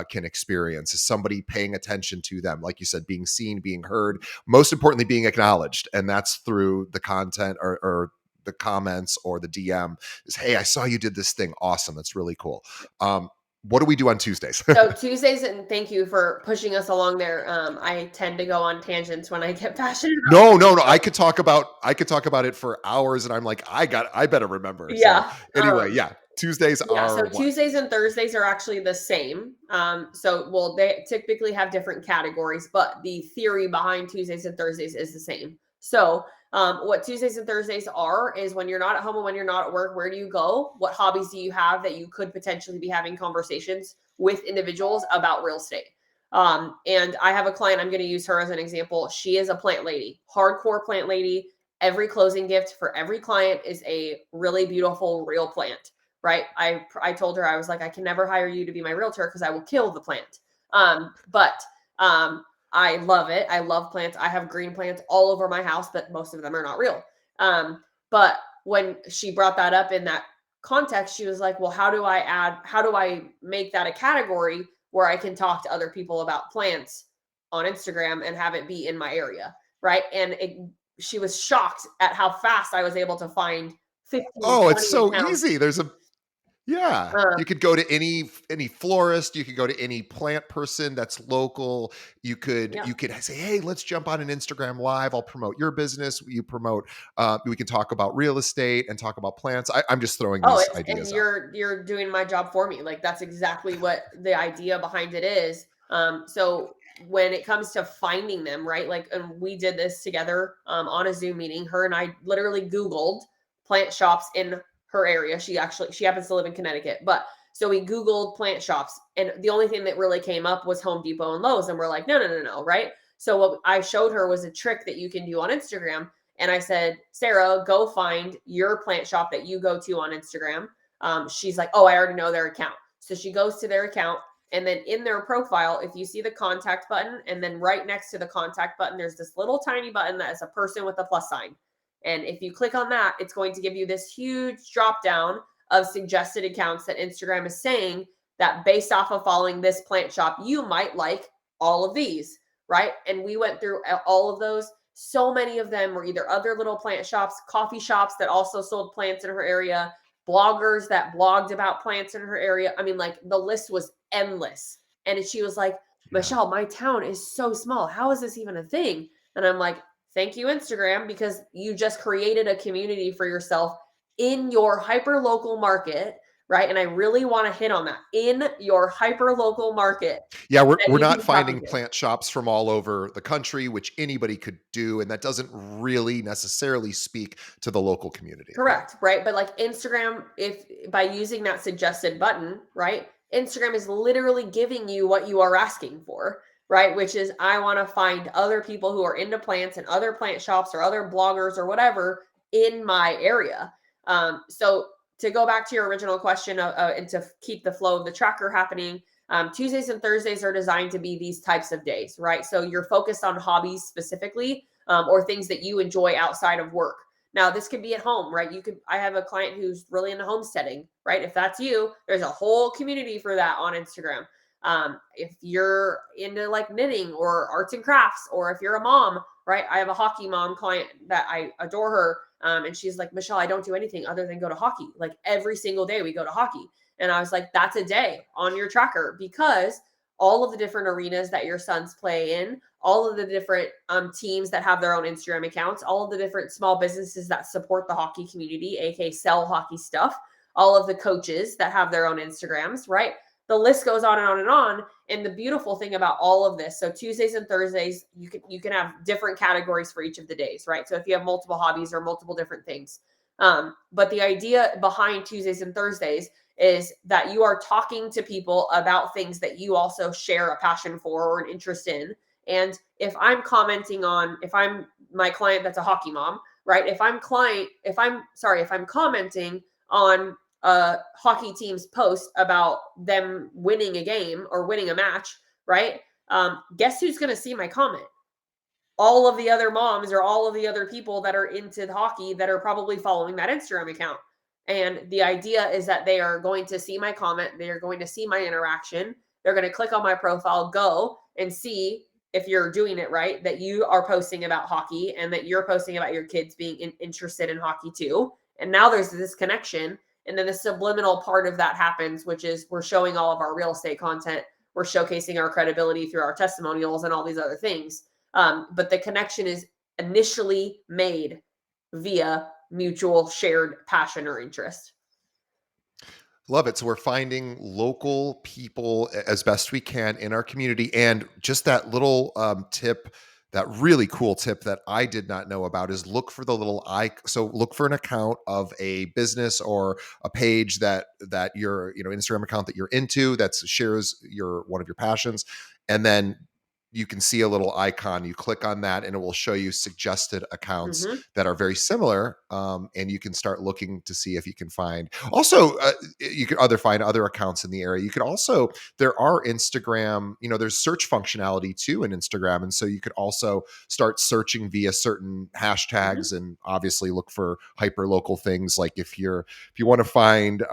can experience is somebody paying attention to them. Like you said, being seen, being heard, most importantly, being acknowledged. And that's through the content or the comments or the DM is, hey, I saw you did this thing. Awesome. That's really cool. What do we do on Tuesdays? So Tuesdays, and thank you for pushing us along there. I tend to go on tangents when I get passionate about No, no, something. no. So I could talk about it for hours, and I'm like, I better remember. So yeah. anyway, yeah, Tuesdays Yeah, so are what? Tuesdays and Thursdays are actually the same. So well, they typically have different categories, but the theory behind Tuesdays and Thursdays is the same. So, what Tuesdays and Thursdays are is when you're not at home and when you're not at work, where do you go? What hobbies do you have that you could potentially be having conversations with individuals about real estate? And I have a client, I'm going to use her as an example. She is a plant lady, hardcore plant lady. Every closing gift for every client is a really beautiful real plant, right? I told her, I was like, I can never hire you to be my realtor because I will kill the plant. But I love it. I love plants. I have green plants all over my house, but most of them are not real. But when she brought that up in that context, she was like, well, how do I make that a category where I can talk to other people about plants on Instagram and have it be in my area? Right. She was shocked at how fast I was able to find 15, Oh, it's 20 so accounts. easy. Yeah, Uh, you could go to any florist, you could go to any plant person that's local. You could yeah. you could say, "Hey, let's jump on an Instagram live. I'll promote your business. You promote. We can talk about real estate and talk about plants." I'm just throwing Oh, these it's and ideas out. you're doing my job for me. Like that's exactly what the idea behind it is. So when it comes to finding them, right? Like, and we did this together on a Zoom meeting. Her and I literally Googled plant shops in her area. She happens to live in Connecticut, but so we Googled plant shops, and the only thing that really came up was Home Depot and Lowe's, and we're like, no, no, no, no, right? So what I showed her was a trick that you can do on Instagram. And I said, Sarah, go find your plant shop that you go to on Instagram. She's like, oh, I already know their account. So she goes to their account. And then in their profile, if you see the contact button, and then right next to the contact button, there's this little tiny button that is a person with a plus sign. And if you click on that, it's going to give you this huge drop down of suggested accounts that Instagram is saying that based off of following this plant shop, you might like all of these, right? And we went through all of those. So many of them were either other little plant shops, coffee shops that also sold plants in her area, bloggers that blogged about plants in her area. I mean, like the list was endless. And she was like, Yeah. Michelle, my town is so small. How is this even a thing? And I'm like, thank you, Instagram, because you just created a community for yourself in your hyper local market, right? And I really want to hit on that in your hyper local market Yeah, we're that we're you not can tap finding into. plant shops from all over the country, which anybody could do, and that doesn't really necessarily speak to the local community. Yeah. Correct, right? But like Instagram, if by using that suggested button, right? Instagram is literally giving you what you are asking for. right? Which is I want to find other people who are into plants and other plant shops or other bloggers or whatever in my area. So to go back to your original question and to keep the flow of the tracker happening, Tuesdays and Thursdays are designed to be these types of days, right? So you're focused on hobbies specifically, or things that you enjoy outside of work. Now, this could be at home, right? I have a client who's really into homesteading, right? If that's you, there's a whole community for that on Instagram. If you're into like knitting or arts and crafts, or if you're a mom, right? I have a hockey mom client that I adore her. And she's like, Michelle, I don't do anything other than go to hockey. Like every single day we go to hockey. And I was like, that's a day on your tracker, because all of the different arenas that your sons play in, all of the different teams that have their own Instagram accounts, all of the different small businesses that support the hockey community, aka sell hockey stuff, all of the coaches that have their own Instagrams, right? The list goes on and on and on. And the beautiful thing about all of this, so Tuesdays and Thursdays, you can have different categories for each of the days, right? So if you have multiple hobbies or multiple different things. But the idea behind Tuesdays and Thursdays is that you are talking to people about things that you also share a passion for or an interest in. And if I'm my client that's a hockey mom, right? If I'm commenting on a hockey team's post about them winning a game or winning a match, right? Guess who's going to see my comment? All of the other moms or all of the other people that are into hockey that are probably following that Instagram account. And the idea is that they are going to see my comment, they are going to see my interaction, they're going to click on my profile, go and see, if you're doing it right, that you are posting about hockey and that you're posting about your kids being interested in hockey too. And now there's this connection. And then the subliminal part of that happens, which is we're showing all of our real estate content. We're showcasing our credibility through our testimonials and all these other things. But the connection is initially made via mutual shared passion or interest. Love it. So we're finding local people as best we can in our community. And just that little tip, that really cool tip that I did not know about, is look for the little so look for an account of a business or a page that your Instagram account that you're into, that shares one of your passions, and then you can see a little icon. You click on that, and it will show you suggested accounts Mm-hmm. that are very similar, and you can start looking to see if you can find. Also, you could find other accounts in the area. You could also, there are Instagram, there's search functionality too in Instagram, and so you could also start searching via certain Mm-hmm. hashtags, and obviously look for hyper local things. Like if you want to find,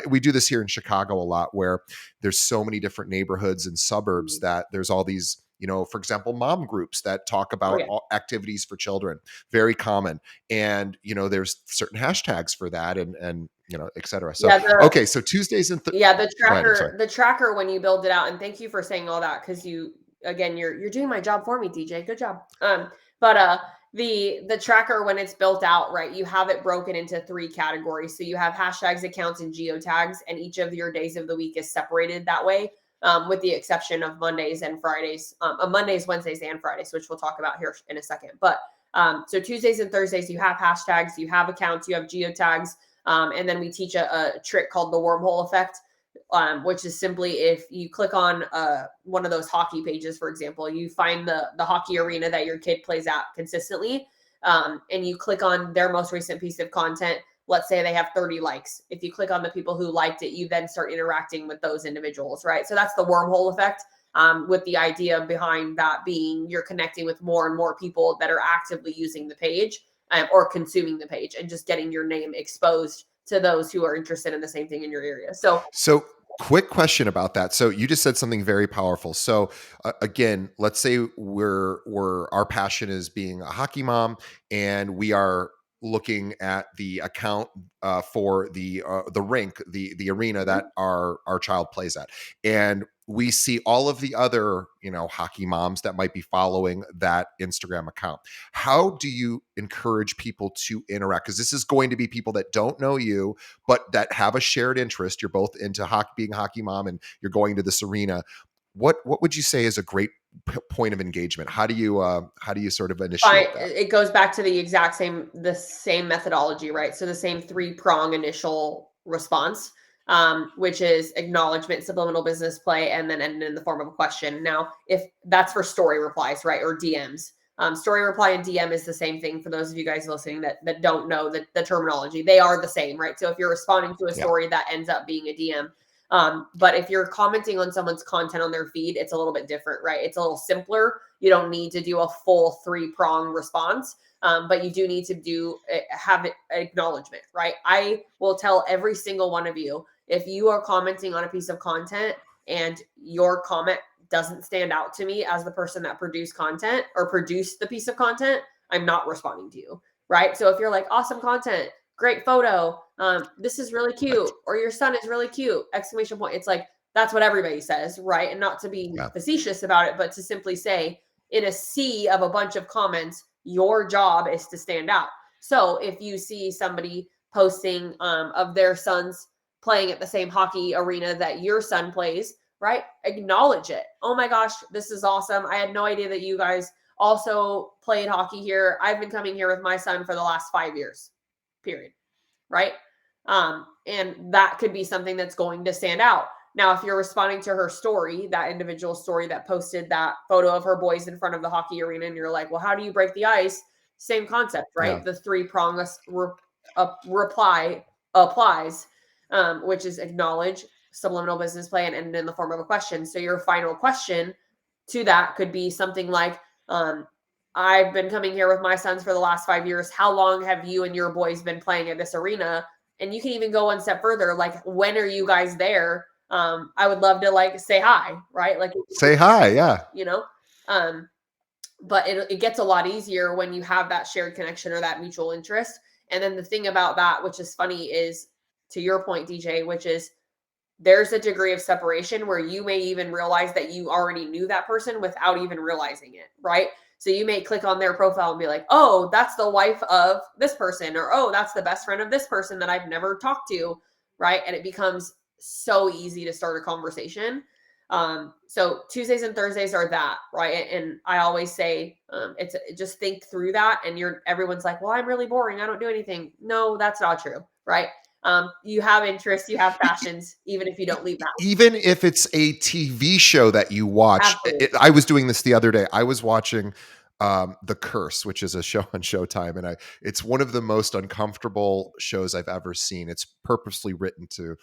we do this here in Chicago a lot, where there's so many different neighborhoods and suburbs Mm-hmm. that there's all these, for example, mom groups that talk Oh about yeah. activities for children, very common. And, there's certain hashtags for that, and, et cetera. So, Yeah, okay. So Tuesdays and yeah, the go ahead. I'm sorry. tracker when you build it out, and thank you for saying all that, because you're doing my job for me, DJ. Good job. But the tracker, when it's built out, right, you have it broken into three categories. So you have hashtags, accounts, and geotags, and each of your days of the week is separated that way. With the exception of Mondays and Fridays, Mondays, Wednesdays, and Fridays, which we'll talk about here in a second. But so Tuesdays and Thursdays, you have hashtags, you have accounts, you have geotags, and then we teach a trick called the wormhole effect, which is simply if you click on one of those hockey pages, for example, you find the hockey arena that your kid plays at consistently, and you click on their most recent piece of content. Let's say they have 30 likes. If you click on the people who liked it, you then start interacting with those individuals, right? So that's the wormhole effect. With the idea behind that being you're connecting with more and more people that are actively using the page, or consuming the page, and just getting your name exposed to those who are interested in the same thing in your area. So, So, quick question about that. So, you just said something very powerful. So, again, let's say our passion is being a hockey mom, and we are looking at the account for the rink, the arena that mhm. our child plays at, and we see all of the other hockey moms that might be following that Instagram account. How do you encourage people to interact? Because this is going to be people that don't know you, but that have a shared interest. You're both into hockey, being a hockey mom, and you're going to this arena. What would you say is a great point of engagement? How do you sort of Fine. initiate that? It goes back to the same methodology, right? So the same three prong initial response. which is acknowledgement, subliminal business play, and then ended in the form of a question. Now, if that's for story replies, right, or DMs. Story reply and DM is the same thing for those of you guys listening that don't know the terminology. They are the same, right? So if you're responding to a Yeah. story, that ends up being a DM. But if you're commenting on someone's content on their feed, it's a little bit different, right? It's a little simpler. You don't need to do a full 3-prong response, but you do need to have acknowledgement, right? I will tell every single one of you, if you are commenting on a piece of content and your comment doesn't stand out to me as the person that produced content or produced the piece of content, I'm not responding to you, right? So if you're like, awesome content, great photo, this is really cute, or your son is really cute, exclamation point. It's like, that's what everybody says, right? And not to be Yeah. facetious about it, but to simply say, in a sea of a bunch of comments, your job is to stand out. So if you see somebody posting of their sons playing at the same hockey arena that your son plays, right? Acknowledge it. Oh my gosh, this is awesome. I had no idea that you guys also played hockey here. I've been coming here with my son for the last 5 years, period. Right? And that could be something that's going to stand out. Now, if you're responding to her story, that individual story that posted that photo of her boys in front of the hockey arena, and you're like, well, how do you break the ice? Same concept, Yeah. right? The 3-prong reply applies, which is acknowledge, subliminal business play, and end in the form of a question. So your final question to that could be something like, I've been coming here with my sons for the last 5 years. How long have you and your boys been playing at this arena? And you can even go one step further. Like, when are you guys there? I would love to like say hi, right? Like, Say hi. Yeah. you know, um, but it gets a lot easier when you have that shared connection or that mutual interest. And then the thing about that, which is funny, is to your point, DJ, which is there's a degree of separation where you may even realize that you already knew that person without even realizing it, right? So you may click on their profile and be like, oh, that's the wife of this person, or oh, that's the best friend of this person that I've never talked to, right? And it becomes so easy to start a conversation. So Tuesdays and Thursdays are that, right? And I always say, just think through that. And everyone's like, well, I'm really boring. I don't do anything. No, that's not true, right? You have interests, you have passions, even if you don't leave the house. Even if it's a TV show that you watch, Absolutely. I was doing this the other day. I was watching The Curse, which is a show on Showtime, and it's one of the most uncomfortable shows I've ever seen. It's purposely written to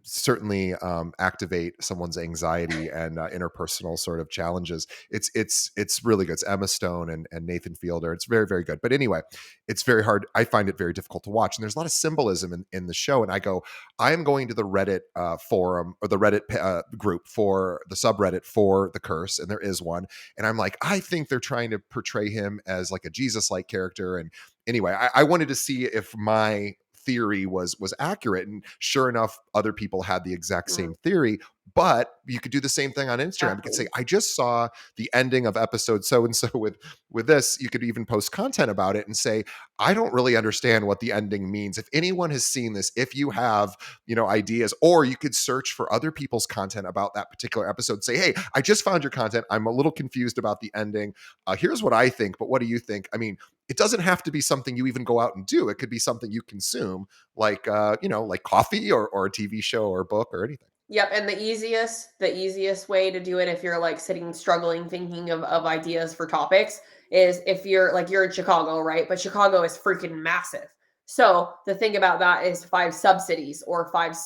certainly activate someone's anxiety and interpersonal sort of challenges. It's really good. It's Emma Stone and Nathan Fielder. It's very, very good. But anyway, it's very hard. I find it very difficult to watch. And there's a lot of symbolism in the show. And I go, I am going to the Reddit forum or the Reddit group for the subreddit for The Curse, and there is one. And I'm like, I think they're trying to portray him as like a Jesus-like character. And anyway, I wanted to see if my theory was accurate, and sure enough, other people had the exact same theory. But you could do the same thing on Instagram. You could say, Absolutely. I just saw the ending of episode so and so with this. You could even post content about it and say, I don't really understand what the ending means. If anyone has seen this, if you have ideas, or you could search for other people's content about that particular episode, say, hey, I just found your content, I'm a little confused about the ending, here's what I think, but what do you think? I mean, it doesn't have to be something you even go out and do. It could be something you consume, like like coffee or a TV show or a book or anything. Yep, and the easiest way to do it if you're like sitting struggling thinking of ideas for topics is if you're in Chicago, right? But Chicago is freaking massive. So the thing about that is 5 sub-cities or 5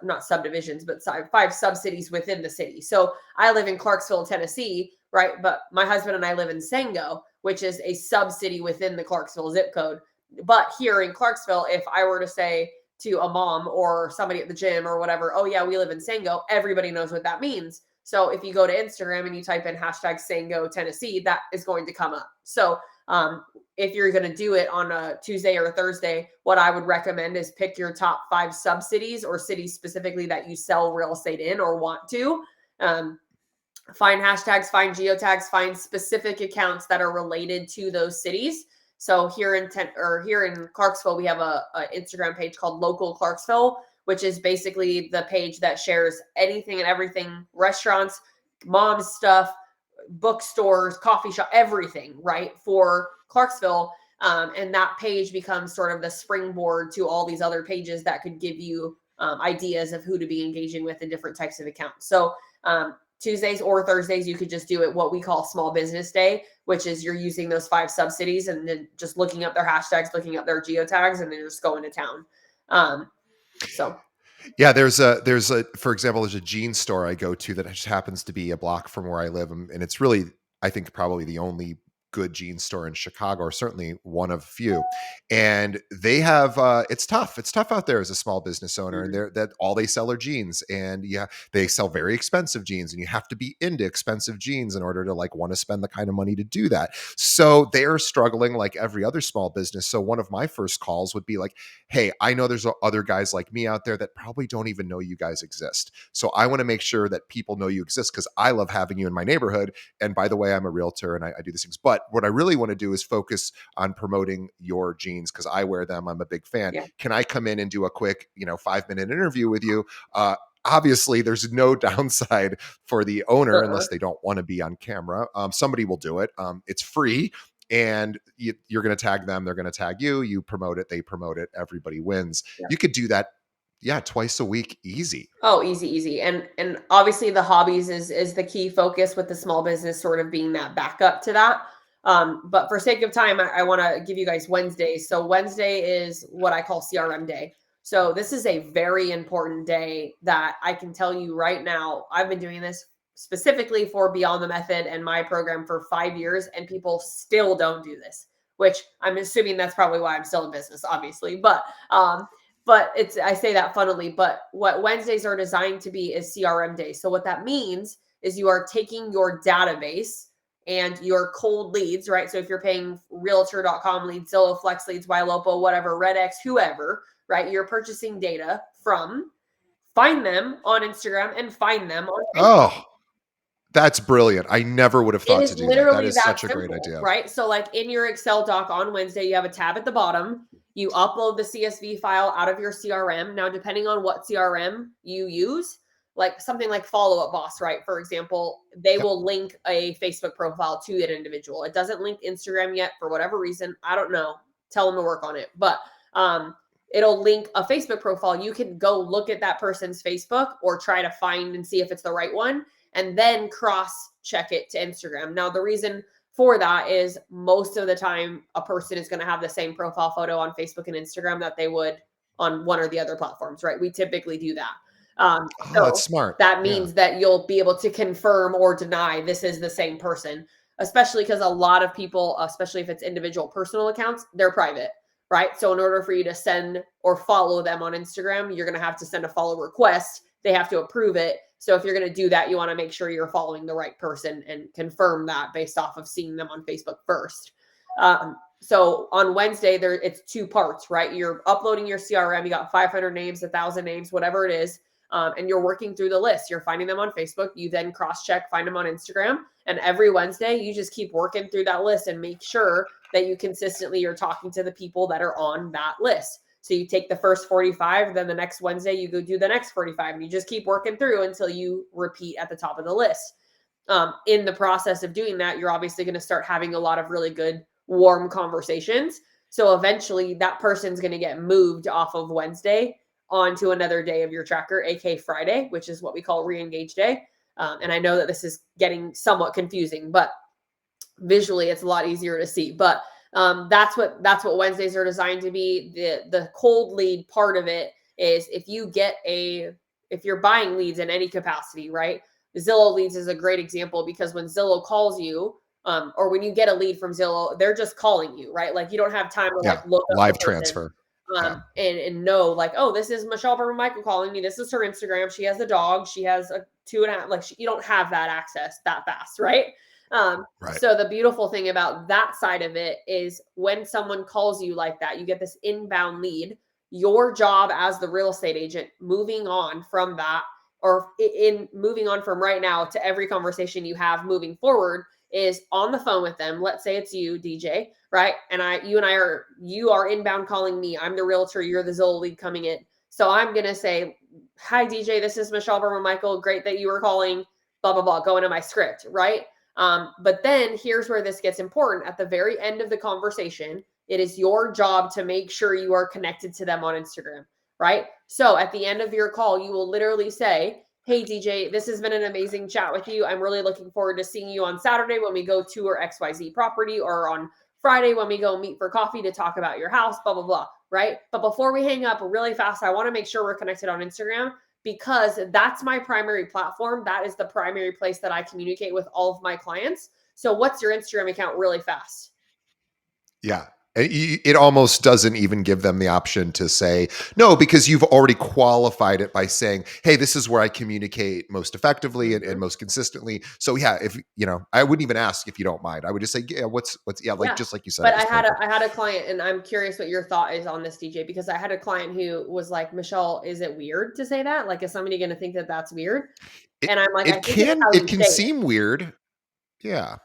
not subdivisions, but 5 sub-cities within the city. So I live in Clarksville, Tennessee, right? But my husband and I live in Sango, which is a sub-city within the Clarksville zip code. But here in Clarksville, if I were to say to a mom or somebody at the gym or whatever, oh yeah, we live in Sango, everybody knows what that means. So if you go to Instagram and you type in hashtag Sango, Tennessee, that is going to come up. So if you're going to do it on a Tuesday or a Thursday, what I would recommend is pick your top 5 sub-cities or cities specifically that you sell real estate in or want to. Find hashtags, find geotags, find specific accounts that are related to those cities. So here in Clarksville, we have a Instagram page called Local Clarksville, which is basically the page that shares anything and everything, restaurants, mom stuff, bookstores, coffee shop, everything, right, for Clarksville. And that page becomes sort of the springboard to all these other pages that could give you ideas of who to be engaging with in different types of accounts. So Tuesdays or Thursdays, you could just do it what we call small business day, which is you're using those 5 subsidies and then just looking up their hashtags, looking up their geotags, and then just going to town. So Yeah, there's a for example, there's a jean store I go to that just happens to be a block from where I live, and it's really, I think, probably the only good jean store in Chicago, or certainly one of few. And they have it's tough. It's tough out there as a small business owner, and mhm, they're that all they sell are jeans, and yeah, they sell very expensive jeans, and you have to be into expensive jeans in order to like want to spend the kind of money to do that. So they're struggling like every other small business. So one of my first calls would be like, hey, I know there's other guys like me out there that probably don't even know you guys exist. So I want to make sure that people know you exist because I love having you in my neighborhood. And by the way, I'm a realtor and I do these things. But what I really want to do is focus on promoting your jeans because I wear them. I'm a big fan. yeah, Can I come in and do a quick, 5-minute interview with you? Obviously, there's no downside for the owner uh-uh, unless they don't want to be on camera. Somebody will do it. It's free, and you're going to tag them, they're going to tag you, you promote it, they promote it, everybody wins. yeah. You could do that, yeah, twice a week, easy. Oh, easy, easy. And obviously the hobbies is the key focus with the small business sort of being that backup to that. But for sake of time, I want to give you guys Wednesdays. So Wednesday is what I call CRM day. So this is a very important day that I can tell you right now. I've been doing this specifically for Beyond the Method and my program for 5 years, and people still don't do this, which I'm assuming that's probably why I'm still in business, obviously. But it's I say that funnily, but what Wednesdays are designed to be is CRM days. So what that means is you are taking your database and your cold leads, right? So if you're paying realtor.com leads, Zillow, Flex leads, Ylopo, whatever, RedX, whoever, right? You're purchasing data from, find them on Instagram and find them on Facebook. Oh, that's brilliant. I never would have It thought is to do that. That literally is that such a great simple, idea. right? So, like in your Excel doc on Wednesday, you have a tab at the bottom. You upload the CSV file out of your CRM. Now, depending on what CRM you use, like something like Follow Up Boss, right? For example, they Yep. will link a Facebook profile to that individual. It doesn't link Instagram yet for whatever reason. I don't know. Tell them to work on it. But it'll link a Facebook profile. You can go look at that person's Facebook or try to find and see if it's the right one and then cross check it to Instagram. Now, the reason for that is most of the time a person is going to have the same profile photo on Facebook and Instagram that they would on one or the other platforms, right? We typically do that. Oh, that's So smart. that Yeah. means that you'll be able to confirm or deny this is the same person, especially because a lot of people, especially if it's individual personal accounts, they're private, right? So in order for you to send or follow them on Instagram, you're going to have to send a follow request. They have to approve it. So if you're going to do that, you want to make sure you're following the right person and confirm that based off of seeing them on Facebook first. So on Wednesday, there it's 2 parts, right? You're uploading your CRM. You got 500 names, 1,000 names, whatever it is, and you're working through the list. You're finding them on Facebook. You then cross-check, find them on Instagram, and every Wednesday, you just keep working through that list and make sure that you consistently are talking to the people that are on that list. So you take the first 45, then the next Wednesday you go do the next 45, and you just keep working through until you repeat at the top of the list. In the process of doing that, you're obviously going to start having a lot of really good, warm conversations. So eventually, that person's going to get moved off of Wednesday onto another day of your tracker, aka Friday, which is what we call re-engage day. And I know that this is getting somewhat confusing, but visually it's a lot easier to see. But that's what Wednesdays are designed to be. The cold lead part of it is if you're buying leads in any capacity, right? Zillow leads is a great example because when Zillow calls you, or when you get a lead from Zillow, they're just calling you, right? Like you don't have time to Yeah. like look up the Live person transfer. Yeah. and know like, oh, this is Michelle Berman Michael calling me. This is her Instagram. She has a dog. She has a 2.5. Like you don't have that access that fast, right? Right. So the beautiful thing about that side of it is when someone calls you like that, you get this inbound lead. Your job as the real estate agent, moving on from that, or in moving on from right now to every conversation you have moving forward, is on the phone with them. Let's say it's you, DJ, right? And you are inbound calling me. I'm the realtor. You're the Zillow lead coming in. So I'm gonna say, "Hi, DJ. This is Michelle Berman Michael. Great that you were calling. Blah blah blah." Go into my script, right? But then here's where this gets important. At the very end of the conversation, it is your job to make sure you are connected to them on Instagram, right? So at the end of your call, you will literally say, "Hey DJ, this has been an amazing chat with you. I'm really looking forward to seeing you on Saturday when we go tour XYZ property, or on Friday when we go meet for coffee to talk about your house, blah, blah, blah." Right? But before we hang up really fast, I want to make sure we're connected on Instagram because that's my primary platform. That is the primary place that I communicate with all of my clients. So what's your Instagram account really fast? Yeah. It almost doesn't even give them the option to say no, because you've already qualified it by saying, "Hey, this is where I communicate most effectively and Mhm. most consistently." So yeah, if I wouldn't even ask if you don't mind. I would just say, "Yeah, what's yeah," like Yeah. just like you said, But it was perfect. I had a client, and I'm curious what your thought is on this, DJ, because I had a client who was like, "Michelle, is it weird to say that? Like, is somebody going to think that that's weird?" It And I'm like, "I it think it's can how it you can say it." seem weird. Yeah.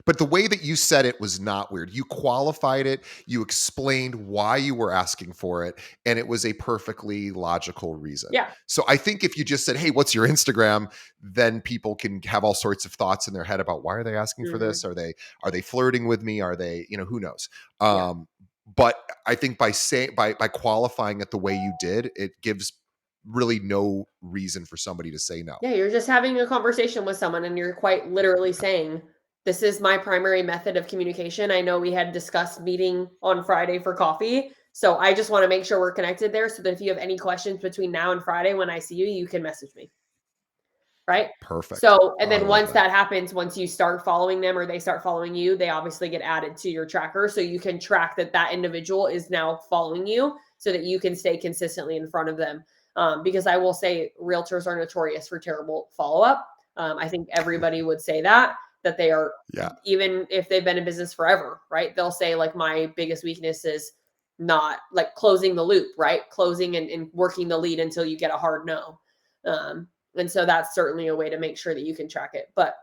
But the way that you said it was not weird. You qualified it, you explained why you were asking for it, and it was a perfectly logical reason. Yeah. So I think if you just said, "Hey, what's your Instagram?" then people can have all sorts of thoughts in their head about, why are they asking for Mhm. this? Are they flirting with me? Are they, who knows? Yeah. But I think by saying by qualifying it the way you did, it gives really no reason for somebody to say no. Yeah, you're just having a conversation with someone and you're quite literally saying, "This is my primary method of communication. I know we had discussed meeting on Friday for coffee. So I just want to make sure we're connected there so that if you have any questions between now and Friday when I see you, you can message me." Right? Perfect. So, and Oh, I then love once that. that happens, once you start following them or they start following you, they obviously get added to your tracker. So you can track that that individual is now following you so that you can stay consistently in front of them. Because I will say realtors are notorious for terrible follow up. I think everybody would say that they are, Yeah. even if they've been in business forever, right? They'll say, like, my biggest weakness is not like closing the loop, right? Closing and working the lead until you get a hard no. Um, and so that's certainly a way to make sure that you can track it. But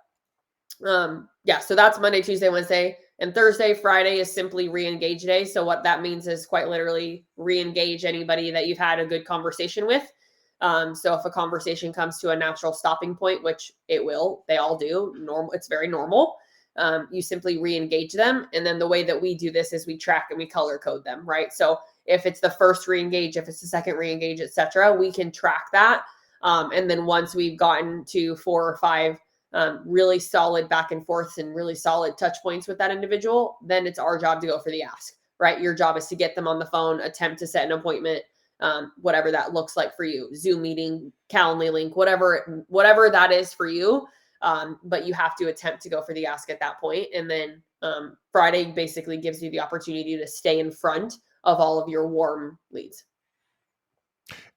yeah, so that's Monday, Tuesday, Wednesday, and Thursday. Friday is simply re-engage day. So what that means is quite literally re-engage anybody that you've had a good conversation with. So if a conversation comes to a natural stopping point, which it will, they all do, normal, it's very normal. You simply re-engage them. And then the way that we do this is we track and we color code them, right? So if it's the first re-engage, if it's the second re-engage, etc., we can track that. And then once we've gotten to 4 or 5 really solid back and forths and really solid touch points with that individual, then it's our job to go for the ask, right? Your job is to get them on the phone, attempt to set an appointment, whatever that looks like for you, Zoom meeting, Calendly link, whatever that is for you. But you have to attempt to go for the ask at that point. And then Friday basically gives you the opportunity to stay in front of all of your warm leads.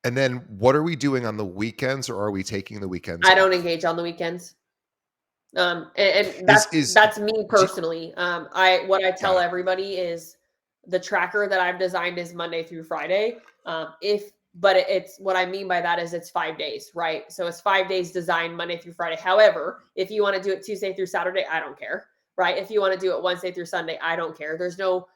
And then what are we doing on the weekends, or are we taking the weekends I don't off? engage on the weekends. And Is that's me do personally. I what I Got tell it. everybody is the tracker that I've designed is Monday through Friday. If but it's what I mean by that is it's 5 days, right? So it's 5 days designed Monday through Friday. However, if you want to do it Tuesday through Saturday, I don't care, right? If you want to do it Wednesday through Sunday, I don't care. There's no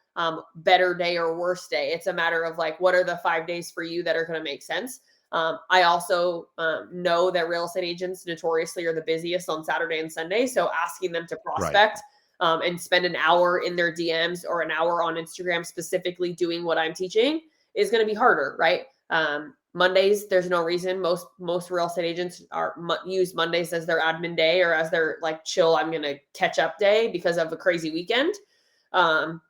better day or worse day. It's a matter of like, what are the 5 days for you that are going to make sense? I also know that real estate agents notoriously are the busiest on Saturday and Sunday. So asking them to Right. prospect and spend an hour in their DMs or an hour on Instagram specifically doing what I'm teaching is going to be harder, right? Mondays, there's no reason. Most real estate agents use Mondays as their admin day or as their like chill. I'm going to catch up day because of a crazy weekend. Um,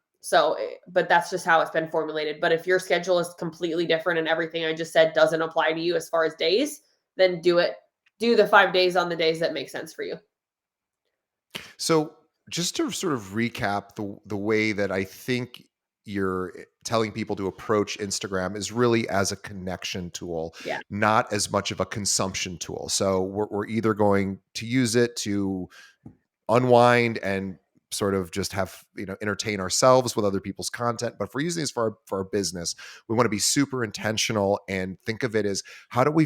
but that's just how it's been formulated. But if your schedule is completely different and everything I just said doesn't apply to you as far as days, then do it. Do the 5 days on the days that make sense for you. So just to sort of recap the way that I think you're telling people to approach Instagram is really as a connection tool, Yeah. not as much of a consumption tool. So we're either going to use it to unwind and sort of just have entertain ourselves with other people's content, but if we're using this for our business, we want to be super intentional and think of it as, how do I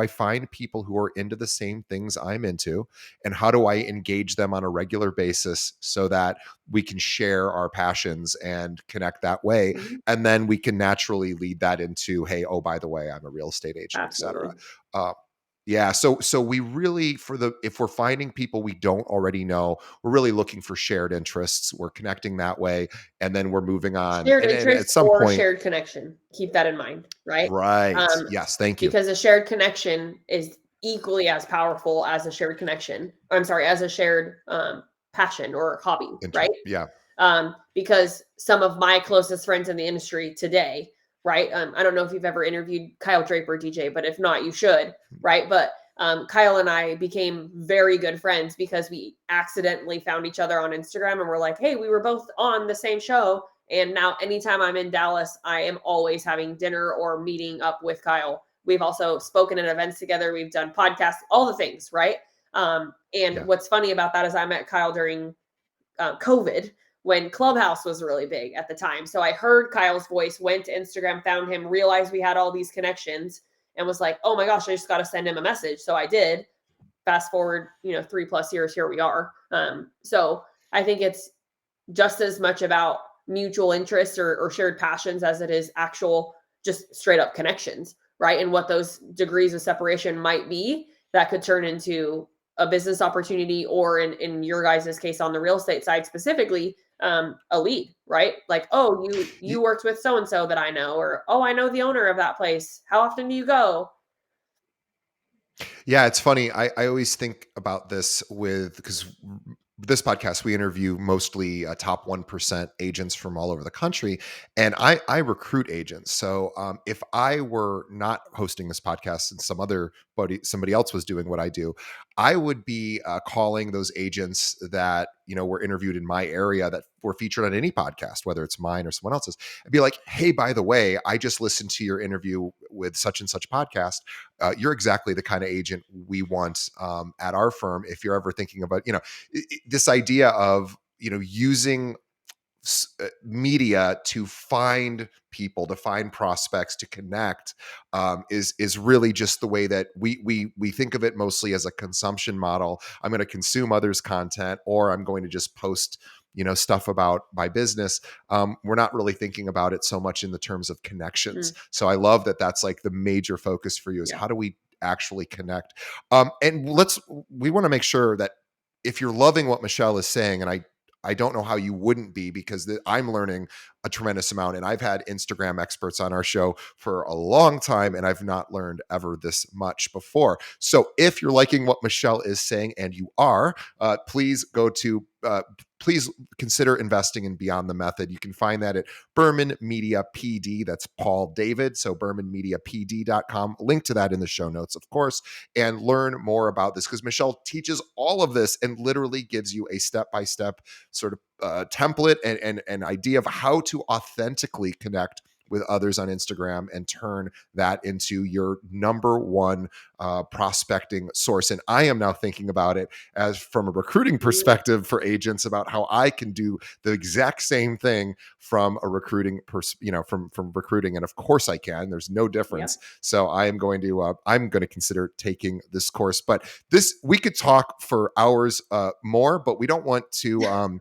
find people who are into the same things I'm into, and how do I engage them on a regular basis so that we can share our passions and connect that way, Mhm. and then we can naturally lead that into, hey, oh, by the way, I'm a real estate agent, etc. Absolutely. Yeah, so we really if we're finding people we don't already know, we're really looking for shared interests. We're connecting that way, and then we're moving on. Shared And at interest some or point, shared connection. Keep that in mind, right? right? Um, Yes, thank you. because a shared connection is equally as powerful as a shared connection. I'm sorry, as a shared passion or hobby, right? Yeah, Because some of my closest friends in the industry today, right? I don't know if you've ever interviewed Kyle Draper, DJ, but if not, you should, right? But Kyle and I became very good friends because we accidentally found each other on Instagram and we're like, hey, we were both on the same show. And now, anytime I'm in Dallas, I am always having dinner or meeting up with Kyle. We've also spoken at events together. We've done podcasts, all the things, right? And yeah. what's funny about that is I met Kyle during COVID when Clubhouse was really big at the time. So I heard Kyle's voice, went to Instagram, found him, realized we had all these connections, and was like, oh my gosh, I just got to send him a message. So I did. Fast forward, 3+ years, here we are. So I think it's just as much about mutual interests or shared passions as it is actual just straight up connections, right? And what those degrees of separation might be that could turn into a business opportunity, or in your guys' case on the real estate side specifically, a lead, right? Like, oh, you worked with so and so that I know, or oh, I know the owner of that place. How often do you go? Yeah, it's funny. I always think about this because this podcast, we interview mostly top 1% agents from all over the country. And I recruit agents. So if I were not hosting this podcast and somebody else was doing what I do, I would be calling those agents that, were interviewed in my area that were featured on any podcast, whether it's mine or someone else's. I'd be like, hey, by the way, I just listened to your interview with such and such podcast. You're exactly the kind of agent we want at our firm. If you're ever thinking about, this idea of, using media to find people, to find prospects, to connect, is really just the way that we think of it, mostly as a consumption model. I'm going to consume others' content, or I'm going to just post stuff about my business. We're not really thinking about it so much in the terms of connections. Mm, So I love that that's like the major focus for you, is yeah. how do we actually connect. And we want to make sure that if you're loving what Michelle is saying, and I don't know how you wouldn't be, because I'm learning a tremendous amount. And I've had Instagram experts on our show for a long time, and I've not learned ever this much before. So if you're liking what Michelle is saying, and you are, please go to please consider investing in Beyond the Method. You can find that at Berman Media PD. That's Paul David. So BermanMediaPD.com. Link to that in the show notes, of course, and learn more about this, because Michelle teaches all of this and literally gives you a step-by-step sort of template and an idea of how to authentically connect with others on Instagram and turn that into your number one prospecting source. And I am now thinking about it as from a recruiting Mhm. perspective for agents, about how I can do the exact same thing from a recruiting, from recruiting. And of course I can. There's no difference. Yep. So I'm going to consider taking this course. But we could talk for hours more, but we don't want to.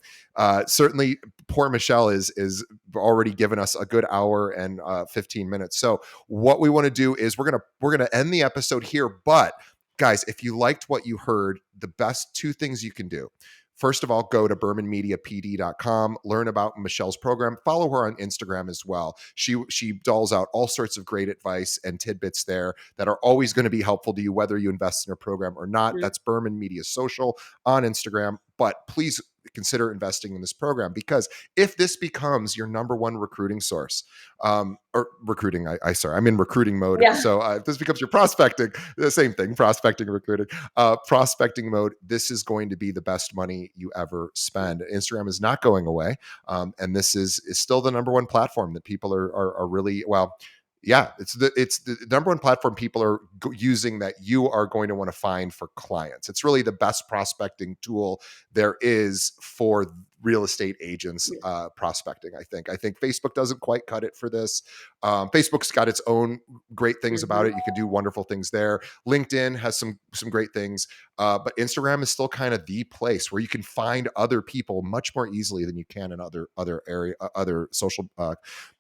Certainly, poor Michelle is already given us a good hour and 15 minutes. So what we want to do is we're gonna end the episode here. But guys, if you liked what you heard, the best two things you can do. First of all, go to BermanMediaPD.com, learn about Michelle's program, follow her on Instagram as well. She dolls out all sorts of great advice and tidbits there that are always going to be helpful to you, whether you invest in her program or not. Mhm. That's Berman Media Social on Instagram. But please consider investing in this program, because if this becomes your number one recruiting source, or recruiting, sorry, I'm in recruiting mode. Yeah. So if this becomes your prospecting, the same thing, prospecting, recruiting, prospecting mode, this is going to be the best money you ever spend. Instagram is not going away. And this is still the number one platform that people are really, well, yeah, it's the number one platform people are using, that you are going to want to find for clients. It's really the best prospecting tool there is for real estate agents Yeah. prospecting. I think Facebook doesn't quite cut it for this. Facebook's got its own great things about Mhm. it. You can do wonderful things there. LinkedIn has some great things, but Instagram is still kind of the place where you can find other people much more easily than you can in other social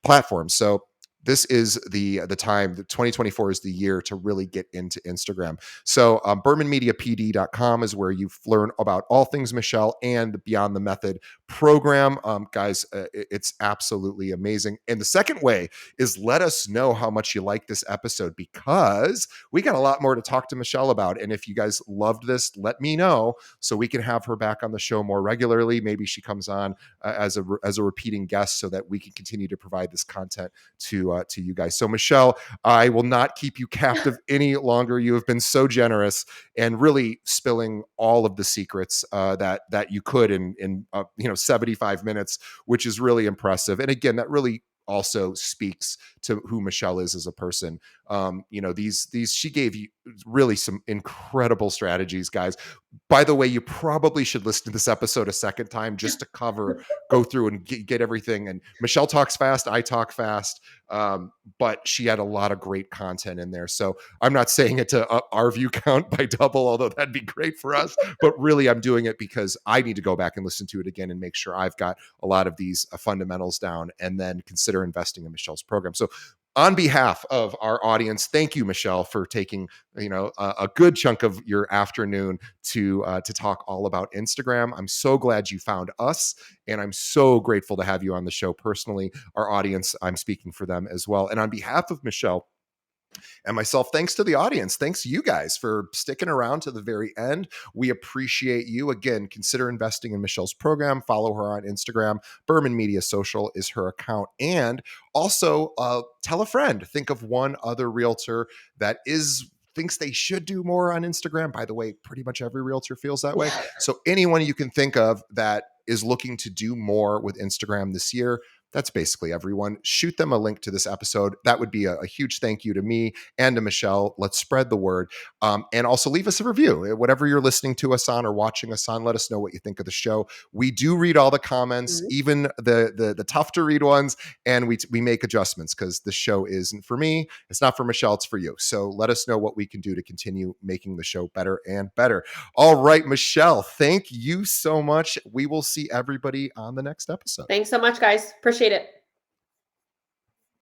platforms. So this is the time. The 2024 is the year to really get into Instagram. So BermanMediaPD.com is where you learn about all things Michelle and the Beyond the Method program. Guys, it's absolutely amazing. And the second way is let us know how much you like this episode, because we got a lot more to talk to Michelle about. And if you guys loved this, let me know so we can have her back on the show more regularly. Maybe she comes on as a repeating guest so that we can continue to provide this content to you guys. So Michelle, I will not keep you captive any longer. You have been so generous and really spilling all of the secrets that you could in 75 minutes, which is really impressive. And again, that really also speaks to who Michelle is as a person. These she gave you really some incredible strategies, guys. By the way, you probably should listen to this episode a second time just to go through and get everything. And Michelle talks fast, I talk fast, but she had a lot of great content in there. So I'm not saying it to up our view count by double, although that'd be great for us. But really, I'm doing it because I need to go back and listen to it again and make sure I've got a lot of these fundamentals down, and then consider investing in Michelle's program. So on behalf of our audience, thank you, Michelle, for taking a good chunk of your afternoon to talk all about Instagram. I'm so glad you found us, and I'm so grateful to have you on the show personally. Our audience, I'm speaking for them as well. And on behalf of Michelle and myself, thanks to the audience. Thanks you guys for sticking around to the very end. We appreciate you. Again, consider investing in Michelle's program. Follow her on Instagram. Berman Media Social is her account. And also tell a friend. Think of one other realtor that thinks they should do more on Instagram. By the way, pretty much every realtor feels that way. Yeah. So anyone you can think of that is looking to do more with Instagram this year, that's basically everyone. Shoot them a link to this episode. That would be a huge thank you to me and to Michelle. Let's spread the word. And also leave us a review. Whatever you're listening to us on or watching us on, let us know what you think of the show. We do read all the comments, Mhm. even the tough to read ones, and we make adjustments because the show isn't for me. It's not for Michelle, it's for you. So let us know what we can do to continue making the show better and better. All right, Michelle, thank you so much. We will see everybody on the next episode. Thanks so much, guys. Appreciate it.